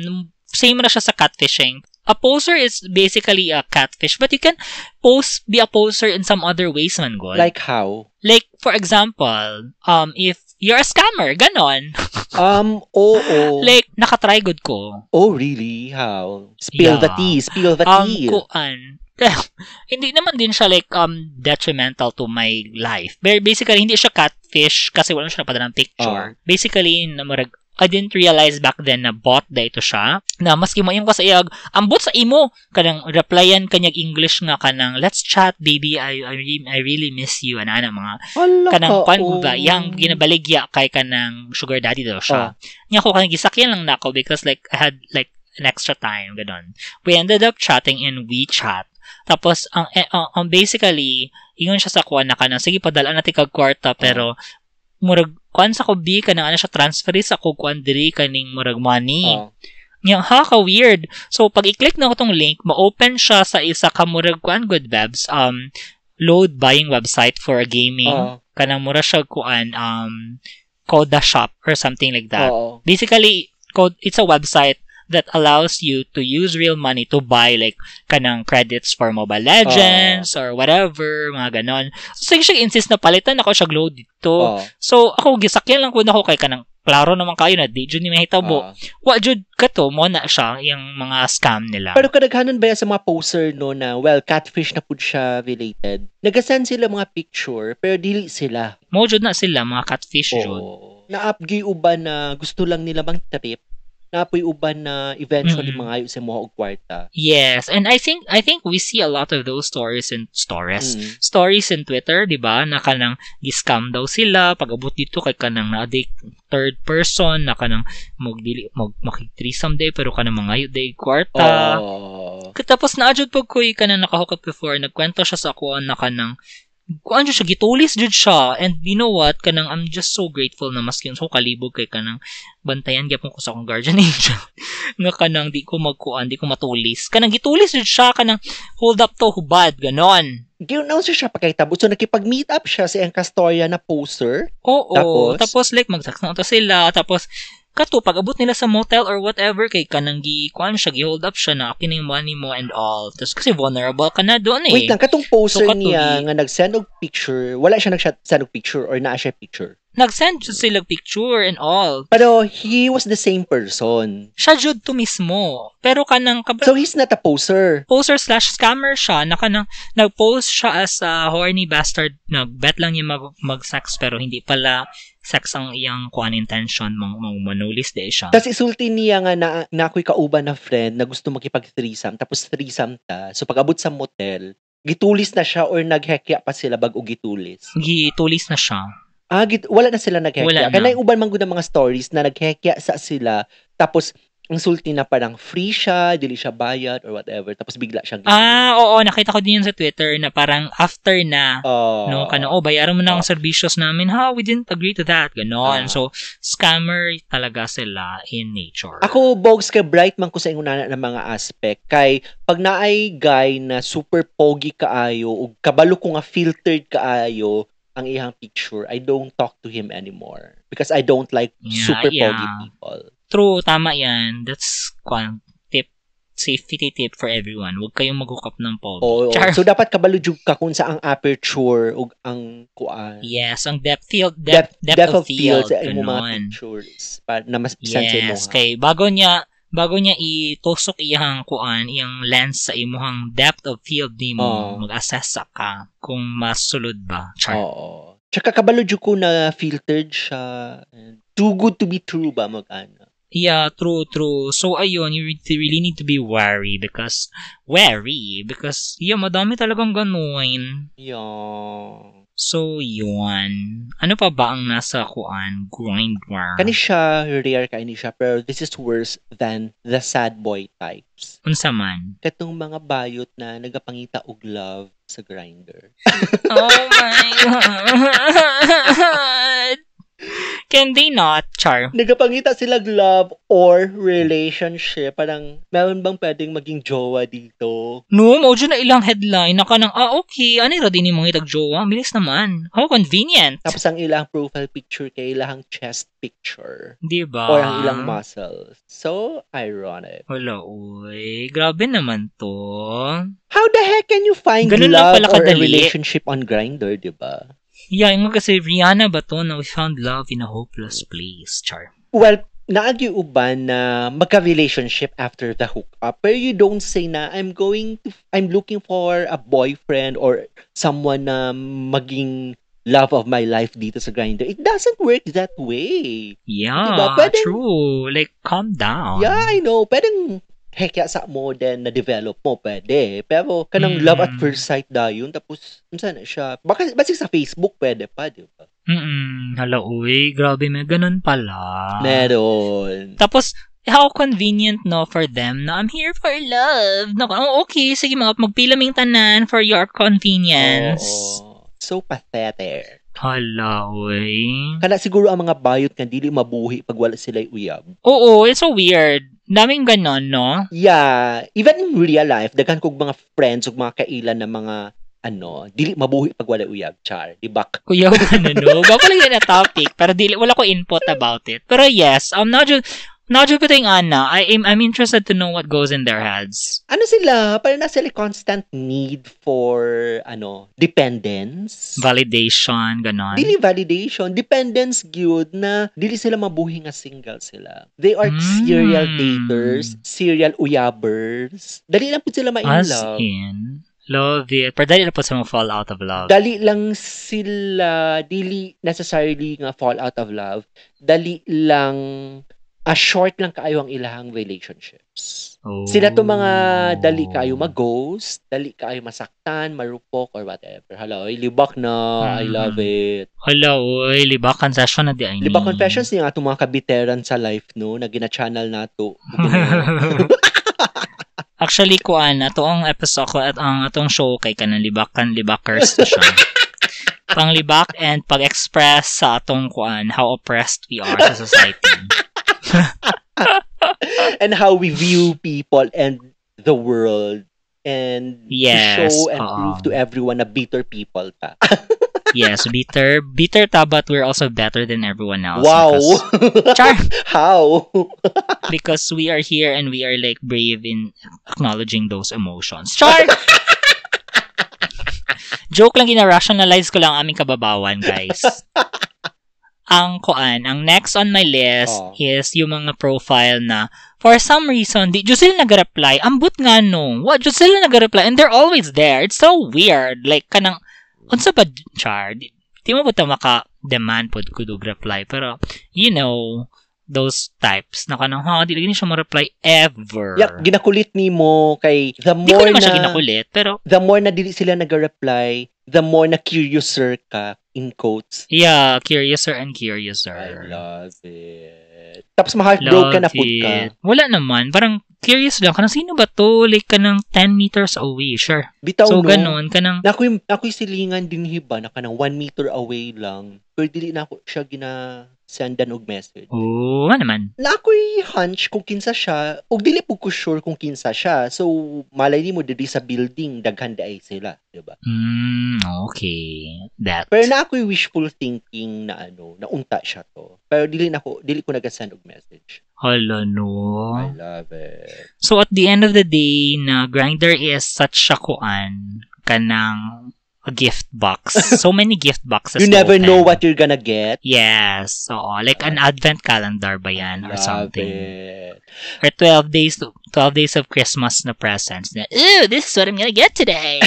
same na siya sa catfishing. A poser is basically a catfish, but you can be a poser in some other ways man, God.
Like how?
Like, for example, if you're a scammer, ganon.
Oo.
Like, nakatry good ko.
Oh, really? How? Spill the tea.
Kuan. Hindi naman din siya like detrimental to my life. But basically, hindi siya catfish kasi wala siya padalang picture. Basically, I didn't realize back then na bot da ito siya. Na maski mo yung kasayag, ambot sa imo kanang replyan kanyag English nga kanang let's chat baby, I really miss you ana mga kanang kwan ba yang ginabaligya kay kanang sugar daddy daw siya. Nya ko kanang gisakyan lang nako because like I had like an extra time ganon. We ended up chatting in WeChat. Tapos ang basically ingon siya sa kuan na kanang sige padala na ti kag kwarta pero murag kuan sa kubi kanang ana siya transfer sa ko kuan diri kaning murag money. Nya ka weird. So pag i-click na ko tong link, ma-open siya sa isa ka murag kuan good webs load buying website for a gaming. Kanang mura siya kuan Coda Shop or something like that. Basically, it's a website that allows you to use real money to buy like kanang credits for Mobile Legends or whatever, mga ganon. So, siya insist na palitan ako siya load dito. So, ako gisakyan lang ko na ako kay kanang klaro naman kayo na di jud ni mahitabo. Wa jud kato mo na siya yung mga scam nila.
Pero kadaghanan ba yan sa mga poser no na catfish na pud siya related. Nagasend sila mga picture pero dili sila.
Mo jud na sila mga catfish jud.
Naapgi uban na gusto lang nila bang trip. Napoy uban na eventually mga sa mga og kwarta.
Yes, and I think we see a lot of those stories in Twitter, di ba? Na kanang gi-scam daw sila pag-abot dito kay kanang na-addict third person na kanang makik-threesome day pero kanang mga day kwarta. Tapos naadjud pag koy kanang nakahook up before, nagkwento siya sa ako na kanang kuan siya gitulis jud siya, and you know what, kanang I'm just so grateful na maski so kalibog kay kanang bantayan gyapon ko sa akong guardian angel nga kanang di ko matulis kanang gitulis jud siya kanang hold up to hubad ganon.
Ginaw siya pakitabo so nakipag-meet up siya sa iyang kastorya na poser.
Tapos like mag-text na to sila tapos kato pag-abot nila sa motel or whatever kay kanang gi-hold up siya na akin yung money mo and all. Tapos kasi vulnerable ka na doon eh.
Wait lang, katong poser niya nga nag-send og picture, wala siya nag-send og picture or naa siya picture?
Nag-send sila picture and all.
Pero he was the same person.
Siya jud to mismo. Pero kanang
so he's not a poser.
Poser/scammer siya. Na kanang nag-post siya as a horny bastard. Nag-bet lang niya mag-sex pero hindi pala sex ang iyang kuan intention manulis de siya.
Tapos isulti niya nga na ako'y kauban na friend na gusto makipag-threesome tapos threesome ta. So pag-abot sa motel, gitulis na siya or naghekya pa sila bago gitulis?
Gitulis na siya.
Wala na sila naghekya. Kanay uban man gud mga stories na naghekya sa sila tapos Ang sulti na parang free siya, dili siya bayad or whatever, tapos bigla siyang
Oo, nakita ko din yun sa Twitter na parang after na, no, bayaran mo na ang serbisyos namin. We didn't agree to that. Ganon. So, scammer talaga sila in nature.
Ako, bogs kay bright man ko sa inguna ng mga aspect. Kay, pag naay guy na super pogi kaayo, o kabalo ko nga filtered kaayo, ang iyang picture, I don't talk to him anymore. Because I don't like super pogi people.
True, tama yan. That's safety tip for everyone. Huwag kayong mag-hook up ng pogi.
So, dapat kabalujug ka kung sa ang aperture o ang kuan.
Yes, ang depth of field.
Sa mo mga pictures. Na mas sense mo.
Kay bago niya itusok iyang kuan, iyang lens sa imuhang depth of field nimo, mag-assess ka kung masulod ba.
Oo. Tsaka kabalujug ko na filtered siya. Too good to be true ba mag-ana?
Yeah, true. So, ayun, you really need to be wary because madami talagang ganun.
Yeah.
So, yun. Ano pa ba ang nasa kuan? Grindr.
Kani siya, rare kani siya, pero this is worse than the sad boy types.
Unsa man?
Katong mga bayot na nagapangita og love sa Grindr.
Oh my God! Can they not, Char?
Nagapangita sila love or relationship. Parang, meron bang pwedeng maging jowa dito?
No, maujo na ilang headline na kanang, okay, ano din yung mga itag-jowa? Bilis naman. How convenient.
Tapos ang ilang profile picture kay ilang chest picture.
Diba?
Or ang ilang muscles. So, ironic.
Wala, uy. Grabe naman to.
How the heck can you find love or a relationship on Grindr, diba?
Yeah, yung kasi Rihanna ba to na we found love in a hopeless place, Char?
Well, naagi uban na magka-relationship after the hookup, pero you don't say na I'm looking for a boyfriend or someone na maging love of my life dito sa Grindr. It doesn't work that way.
Yeah, diba? True. Like, calm down.
Yeah, I know. Pwedeng hekya sa mo din na develop mo, pwede. Pero kanang love at first sight dayon, tapos saan na siya? Basta sa Facebook pwede pa, di ba?
Hala, uy, grabe, may ganun pala.
Meron.
Tapos, how convenient, no, for them na I'm here for love. No, okay, sige mga magpilaming tanan for your convenience.
So pathetic.
Hala, uy.
Kana siguro ang mga bayot nga dili mabuhi pag wala sila uyab.
Oo, it's so weird. Daming ganon, no?
Yeah. Even in real life, daghan kog mga friends ug mga kailan na mga dili mabuhi pag wala uyab, Char. Di ba?
Kuya, no? Bago lang yan na topic, pero wala ko input about it. Pero yes, not just putting Anna, I'm interested to know what goes in their heads.
Ano sila? Parang na sila constant need for, dependence.
Validation, ganon.
Dili validation. Dependence gyud na dili sila mabuhi nga single sila. They are serial daters, serial uyabers. Dali lang po sila ma-in love.
Love it. Pero dali na po sila fall out of love.
Dali lang sila, dili necessarily nga fall out of love. Dali lang short lang kaayo ang ilahang relationships. Sila to mga dali kaayo mag-ghost, dali kaayo masaktan, marupok, or whatever. Hello, libak na. I love it.
Hello, libak confession na di ay ni.
Libak confessions niya atong mga kabiteran sa life, no? Na gina-channel nato.
Actually, kuan, ato ang episode ko at ang atong show kay kanang libakers na siya. Panglibak and pag-express sa atong kuan, how oppressed we are sa society.
And how we view people and the world and to show and prove to everyone na bitter people ta.
Yes, bitter ta, but we're also better than everyone else.
Wow.
Char.
How?
Because we are here and we are like brave in acknowledging those emotions. Char. Joke lang, gina-rationalize ko lang aming kababawan, guys. Ang next on my list is yung mga profile na for some reason, di sila nag-reply. Ambot nga no. What? Di sila nag-reply and they're always there. It's so weird. Like, kanang, unsa ba, Char? Di mo ba ito maka-demand po kudog reply? Pero, those types na kanang, di lagi siya ma-reply ever.
Yeah, ginakulit ni mo kay the more
di ko naman siya ginakulit, pero
the more na dili sila nag-reply, the more na curiouser ka, in quotes.
Yeah, curiouser and curiouser.
I love it. it. Tapos ma-heartbroken na
Love
food ka.
it. Wala naman. Parang curious lang. Kanang sino ba to? Like, kanang 10 meters away. Sure.
Bitaw
So,
no.
ganun. Kanang,
Nako'y silingan din hiba na kanang 1 meter away lang. Pero dili na ako siya gina-sendan og message.
oh, ano naman?
Na ako'y hunch kung kinsa siya, o dili po ko sure kung kinsa siya. So, malay mo dili sa building, daghan ay sila, diba?
Okay. That.
Pero na ako'y wishful thinking na na unta siya to. Pero dili ko nagasend og message.
Hala,
I
no.
love it.
So, at the end of the day, na Grindr is such a kuan kanang a gift box. So many gift boxes.
You
to
never
open.
know what you're gonna get.
Yes. So, like an advent calendar ba yan or
Love
something.
it.
Or 12 days of Christmas na presents. Na, ooh, this is what I'm gonna get today.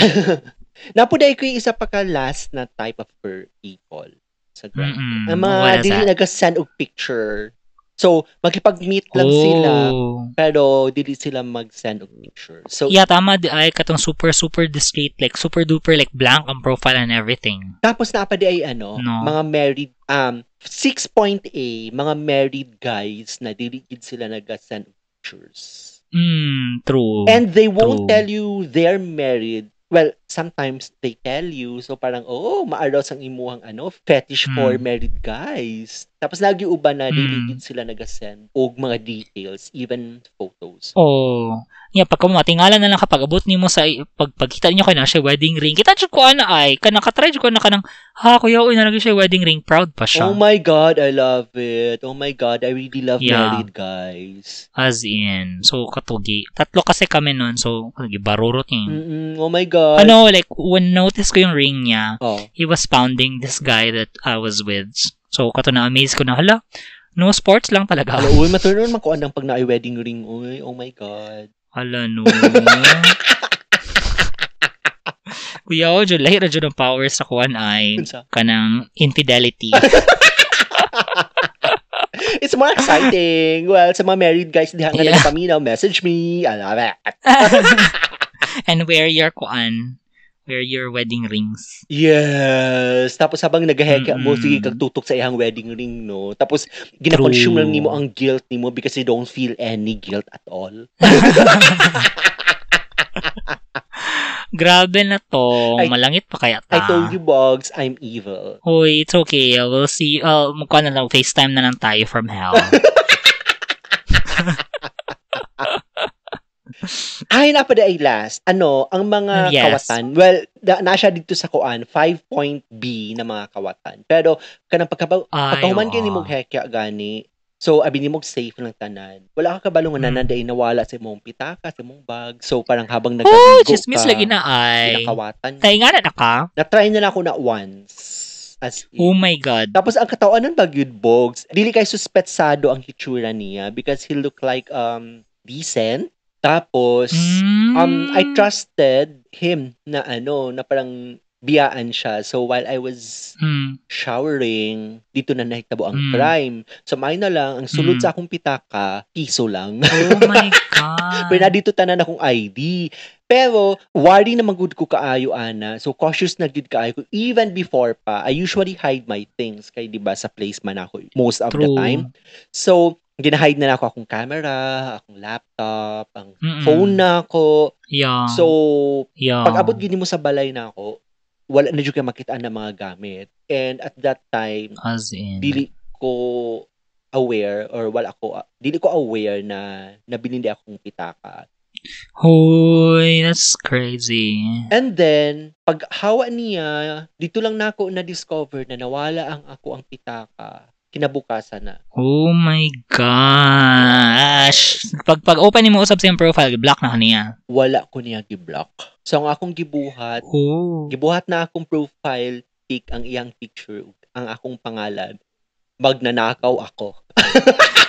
Napuday ko yung isa pa ka last na type of people sa Grindr. Ang mga
What is
dili
that?
nag-send og picture. So, makipag-meet lang sila,
Oh.
pero dili sila mag-send og picture. So,
Yeah, tama. Ay, katong super discreet. Like, super duper, like, blank ang profile and everything.
tapos napadi ay
No.
mga married, 6.A, mga married guys na dili gid sila nag-send og pictures.
True.
And they won't
True.
tell you they're married. Well, sometimes they tell you. So parang, maaros ang imuhang fetish for married guys. Tapos lagi uban na dili gid sila nag-send og mga details, even photos.
Oh. Yeah, pagka mo matingala na lang kapag abot nimo sa pagkita niyo kay na siya wedding ring. Kita jud ko ana ay kanang katry jud ko na kanang kuya oy nalagay siya wedding ring, proud pa siya.
Oh my God, I love it. Oh my God, I really love
Yeah.
married guys.
As in, so katugi. Tatlo kasi kami nun, so gibarurot niya.
Oh my God.
Like when notice ko yung ring niya,
Oh.
he was pounding this guy that I was with. So kato na amaze ko na hala. No sports lang talaga.
Hala, uy, matuloy naman ko andang pag na wedding ring. Uy, oh my God.
Hala no. Kuya o, dyan, lahira dyan ang power sa kuwan ay
Unsa?
kanang infidelity.
It's more exciting. Well, sa mga married guys, diha nga
Yeah.
nagpaminaw, message me. I love it.
And wear your wedding rings.
Yes. Tapos habang nag-heka mo,
Mm-mm.
sige, kagtutok sa iyang wedding ring, no? Tapos, gina-consume lang nimo ang guilt nimo because you don't feel any guilt at all.
Grabe na to.
I-
Malangit pa kaya
I
ta.
told you, Boggs, I'm evil.
Hoy, it's okay. We'll see. Mukha na lang. FaceTime na lang tayo from hell.
Ay, napada ay last. Ang mga
Yes.
kawatan. Well, nasya dito sa kuan, 5-point B na mga kawatan. Pero, kanang pagkahuman kayo ni mong hekya gani, so, abi ni mong safe ng tanan. Wala ka kabalungan na nanday nawala sa mong pitaka, sa mong bag. So, parang habang nagkabigo
Chismis lagi na ay.
pinakawatan.
Tayo nga na ka.
Na-try na ako na once. As in.
Oh my God.
Tapos, ang katawanan bagyod, Bogs, dili kay suspetsado ang hitsura niya because he look like, decent. Tapos, I trusted him na na parang biyaan siya. So, while I was showering, dito na nahitabo ang crime. So, may na lang, ang sulod sa akong pitaka, piso lang.
Oh my God.
Pero na dito tanan akong ID. Pero, worry naman good ko kaayo, Ana. So, cautious na good kaayo ko. Even before pa, I usually hide my things. Kaya, di ba, sa place man ako most of the
True.
time. So, ginahide na ako akong camera, akong laptop, ang phone na ako.
Yeah.
So,
yeah.
pag abot gini mo sa balay na ako, wala na dyan ka makitaan ng mga gamit. And at that time,
As in.
dili ko aware or dili ko aware na nabilindi akong pitaka.
Hoy, that's crazy.
And then, pag hawa niya, dito lang na ako na-discover na nawala ang pitaka. Kinabukasan na.
Oh my gosh. Pag open mo usab sa iyang profile, block na kaniya.
Wala ko niya gi-block. So, ang akong gibuhat na akong profile, pic ang iyang picture, ang akong pangalan, magnanakaw ako.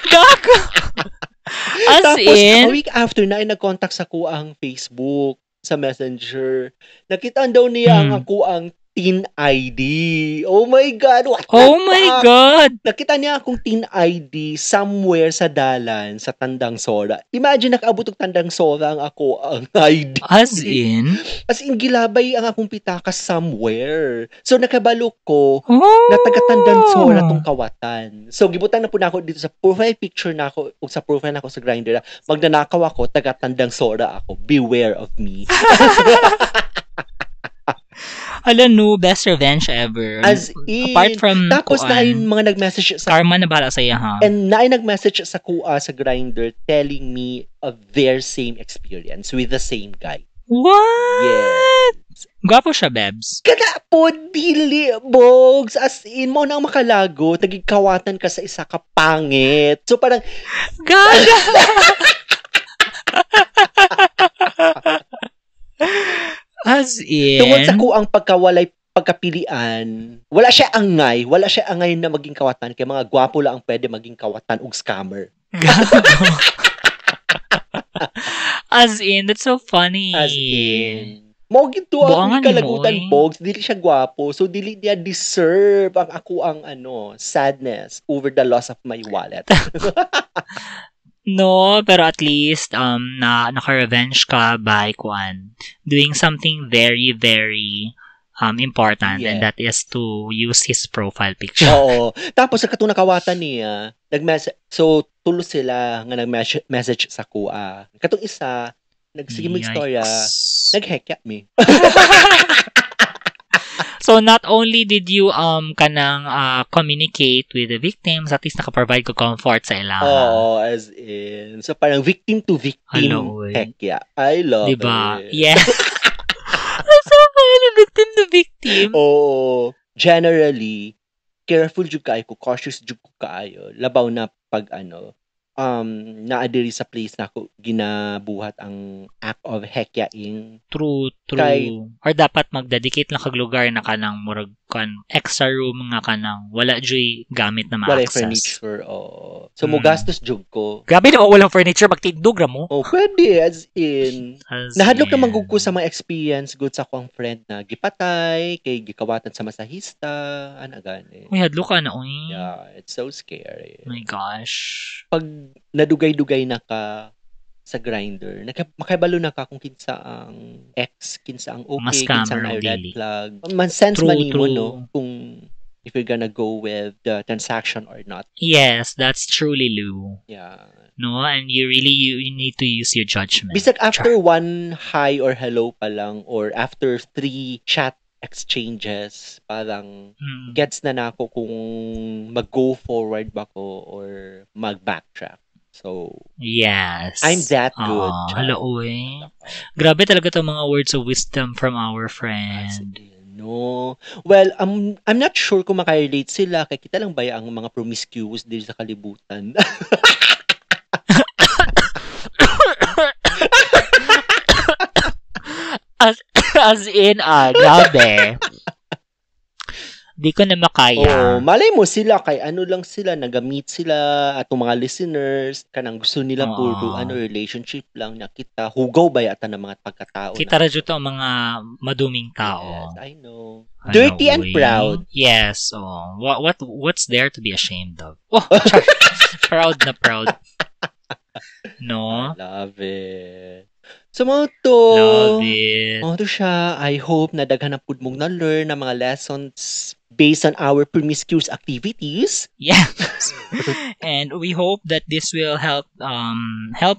Gago! As
Tapos,
in?
a week after na ay nag-contact sa ko ang Facebook, sa Messenger. Nakita daw niya ang ako ang Teen ID. Oh my God, what the
Oh my
fuck?
God!
Nakita niya akong Teen ID somewhere sa dalan, sa Tandang Sora. Imagine, nakaabot og Tandang Sora ang ako ang ID.
As in?
As in, gilabay ang akong pitaka somewhere. So, nakabalo ko
Oh!
na taga-Tandang Sora tong kawatan. So, gibutan na po na ako dito sa profile picture na ako, o sa profile na ako sa Grindr. Magnanakaw ako, taga-Tandang Sora ako. Beware of me.
Alam no, best revenge ever.
As in,
Apart from
tapos
kuan,
na ay mga nag-message sa
karma na bala sa'yo, ha?
and na ay nag-message sa kuha sa Grindr telling me of their same experience with the same guy.
What?
Yes.
Gwapo siya, Bebs.
Kada po, dili, Bogs. As in, mo nang makalago, nagigkawatan ka sa isa ka pangit. So, parang,
Gaga! As in,
tungod sa kuang pagkawalay pagkapilian, wala siya angay na maging kawatan, kaya mga gwapo lang ang pwede maging kawatan ug scammer.
As in, that's so funny.
As in, mo gito ang
Buangan ni
kalagutan,
Moy.
Bogs, dili siya gwapo, so dili niya deserve ang ako ang sadness over the loss of my wallet.
No, pero at least, naka-revenge ka by doing something very, very important, and
Yeah.
that is to use his profile picture.
Oo. Tapos sa katong nakawatan niya, so tulo sila nga nag-message sa kuha. Katong isa, nagsige mig storya,
Yikes.
naghekya me.
So, not only did you kanang communicate with the victims, at least naka-provide ko comfort sa ila.
Oo, as in. So parang victim to victim
Hello, eh.
hekya. I love
Diba?
it.
Yeah. That's so funny, victim to victim.
Oo. Generally, careful jud kaayo ko, cautious jud ko kaayo. Labaw na pag naadiri sa place na ako ginabuhat ang act of hekyaing.
True.
Kay-
Or dapat magdedicate lang kag lugar na kanang murag extra room nga kanang wala joy gamit na
Walay
ma-access.
furniture. Oo. So, mugastos jud ko.
Grabe na walang furniture, magtindog ra mo.
Oh, pwede. As in.
As
Nahadlok
in.
naman gud ko sa mga experience good sa akong friend na gipatay, kay gikawatan sa masahista, ana gani.
Uy, hadlo ka na, uy.
Yeah, it's so scary.
Oh my gosh.
Pag nadugay-dugay na ka sa Grindr, makibalo na ka kung kinsa ang ex, kinsa ang
Mga
okay, kinsa
scammer
ang
o
red
dili.
flag. Man-sense
True,
man nimo,
true.
no? Kung if you're gonna go with the transaction or not.
Yes, that's truly Lou.
Yeah.
No, and you need to use your judgment.
Bisag after one hi or hello pa lang or after 3 chat exchanges, parang
Mm.
gets na nako kung mag-go forward ba ko or mag-backtrack. So,
Yes.
I'm that good.
Aw,
Char.
hala, uy. Grabe talaga itong mga words of wisdom from our
As
friend.
in, no. Well, I'm not sure kung makarelate sila. Kaya kita lang ba ang mga promiscuous dito sa kalibutan?
As in, grabe. Di ko na
Oo,
makaya.
malay mo sila, kay ano lang sila, nagamit sila, atong mga listeners, kanang gusto nila
Oo.
puro relationship lang na kita. Hugaw ba yata ng mga pagkatao?
Kita ra dito ang mga maduming tao.
Yes, I know.
Hala,
Dirty and
uy.
proud.
Yes. Oh. What's there to be ashamed of? Oh, proud na proud. No?
Love it. So, mga to.
Love it.
Mga to siya, I hope na daghan na pud mong na-learn na mga lessons based on our promiscuous activities.
Yes. And we hope that this will help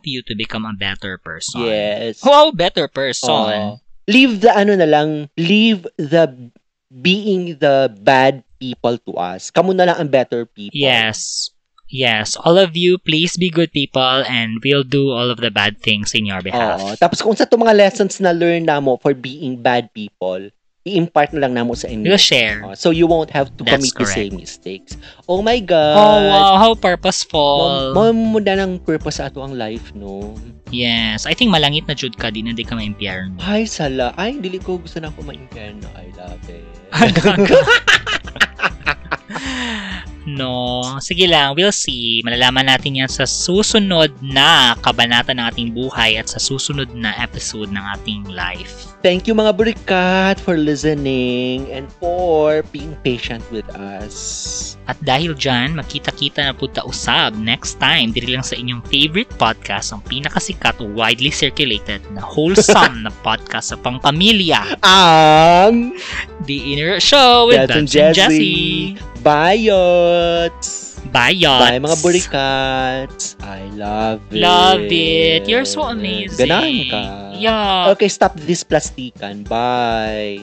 you to become a better person.
Yes.
Wow, better person.
Leave the being the bad people to us. Kamu na lang ang better people.
Yes. Yes. All of you, please be good people and we'll do all of the bad things in your behalf.
Oo. Tapos kung sa to mga lessons na learn namo for being bad people, i-impart na lang namo sa inyo.
We'll share.
So you won't have to
That's
commit the
correct.
same mistakes. Oh my God.
Oh, wow. How purposeful.
Mamunda ng purpose sa ato ang life, no?
Yes. I think malangit na jud ka. Di na di ka ma-impyerno.
Ay, sala. Ay, dili ko gusto na ako ma-impyerno. I love it.
Sige lang, we'll see. Malalaman natin yan sa susunod na kabanata ng ating buhay at sa susunod na episode ng ating life.
Thank you mga burikat for listening and for being patient with us.
At dahil dyan, makita-kita na po usab next time diri lang sa inyong favorite podcast, ang pinakasikat, widely circulated na wholesome na podcast sa pangpamilya.
Ang
The Inner Show with
Beth and
Beth and
Jessie.
Jessie.
Bayots!
Bye,
Bye mga burikats. I love it.
Love it. You're so amazing.
Ganahan ka.
Yeah.
Okay, stop this plastikan. Bye.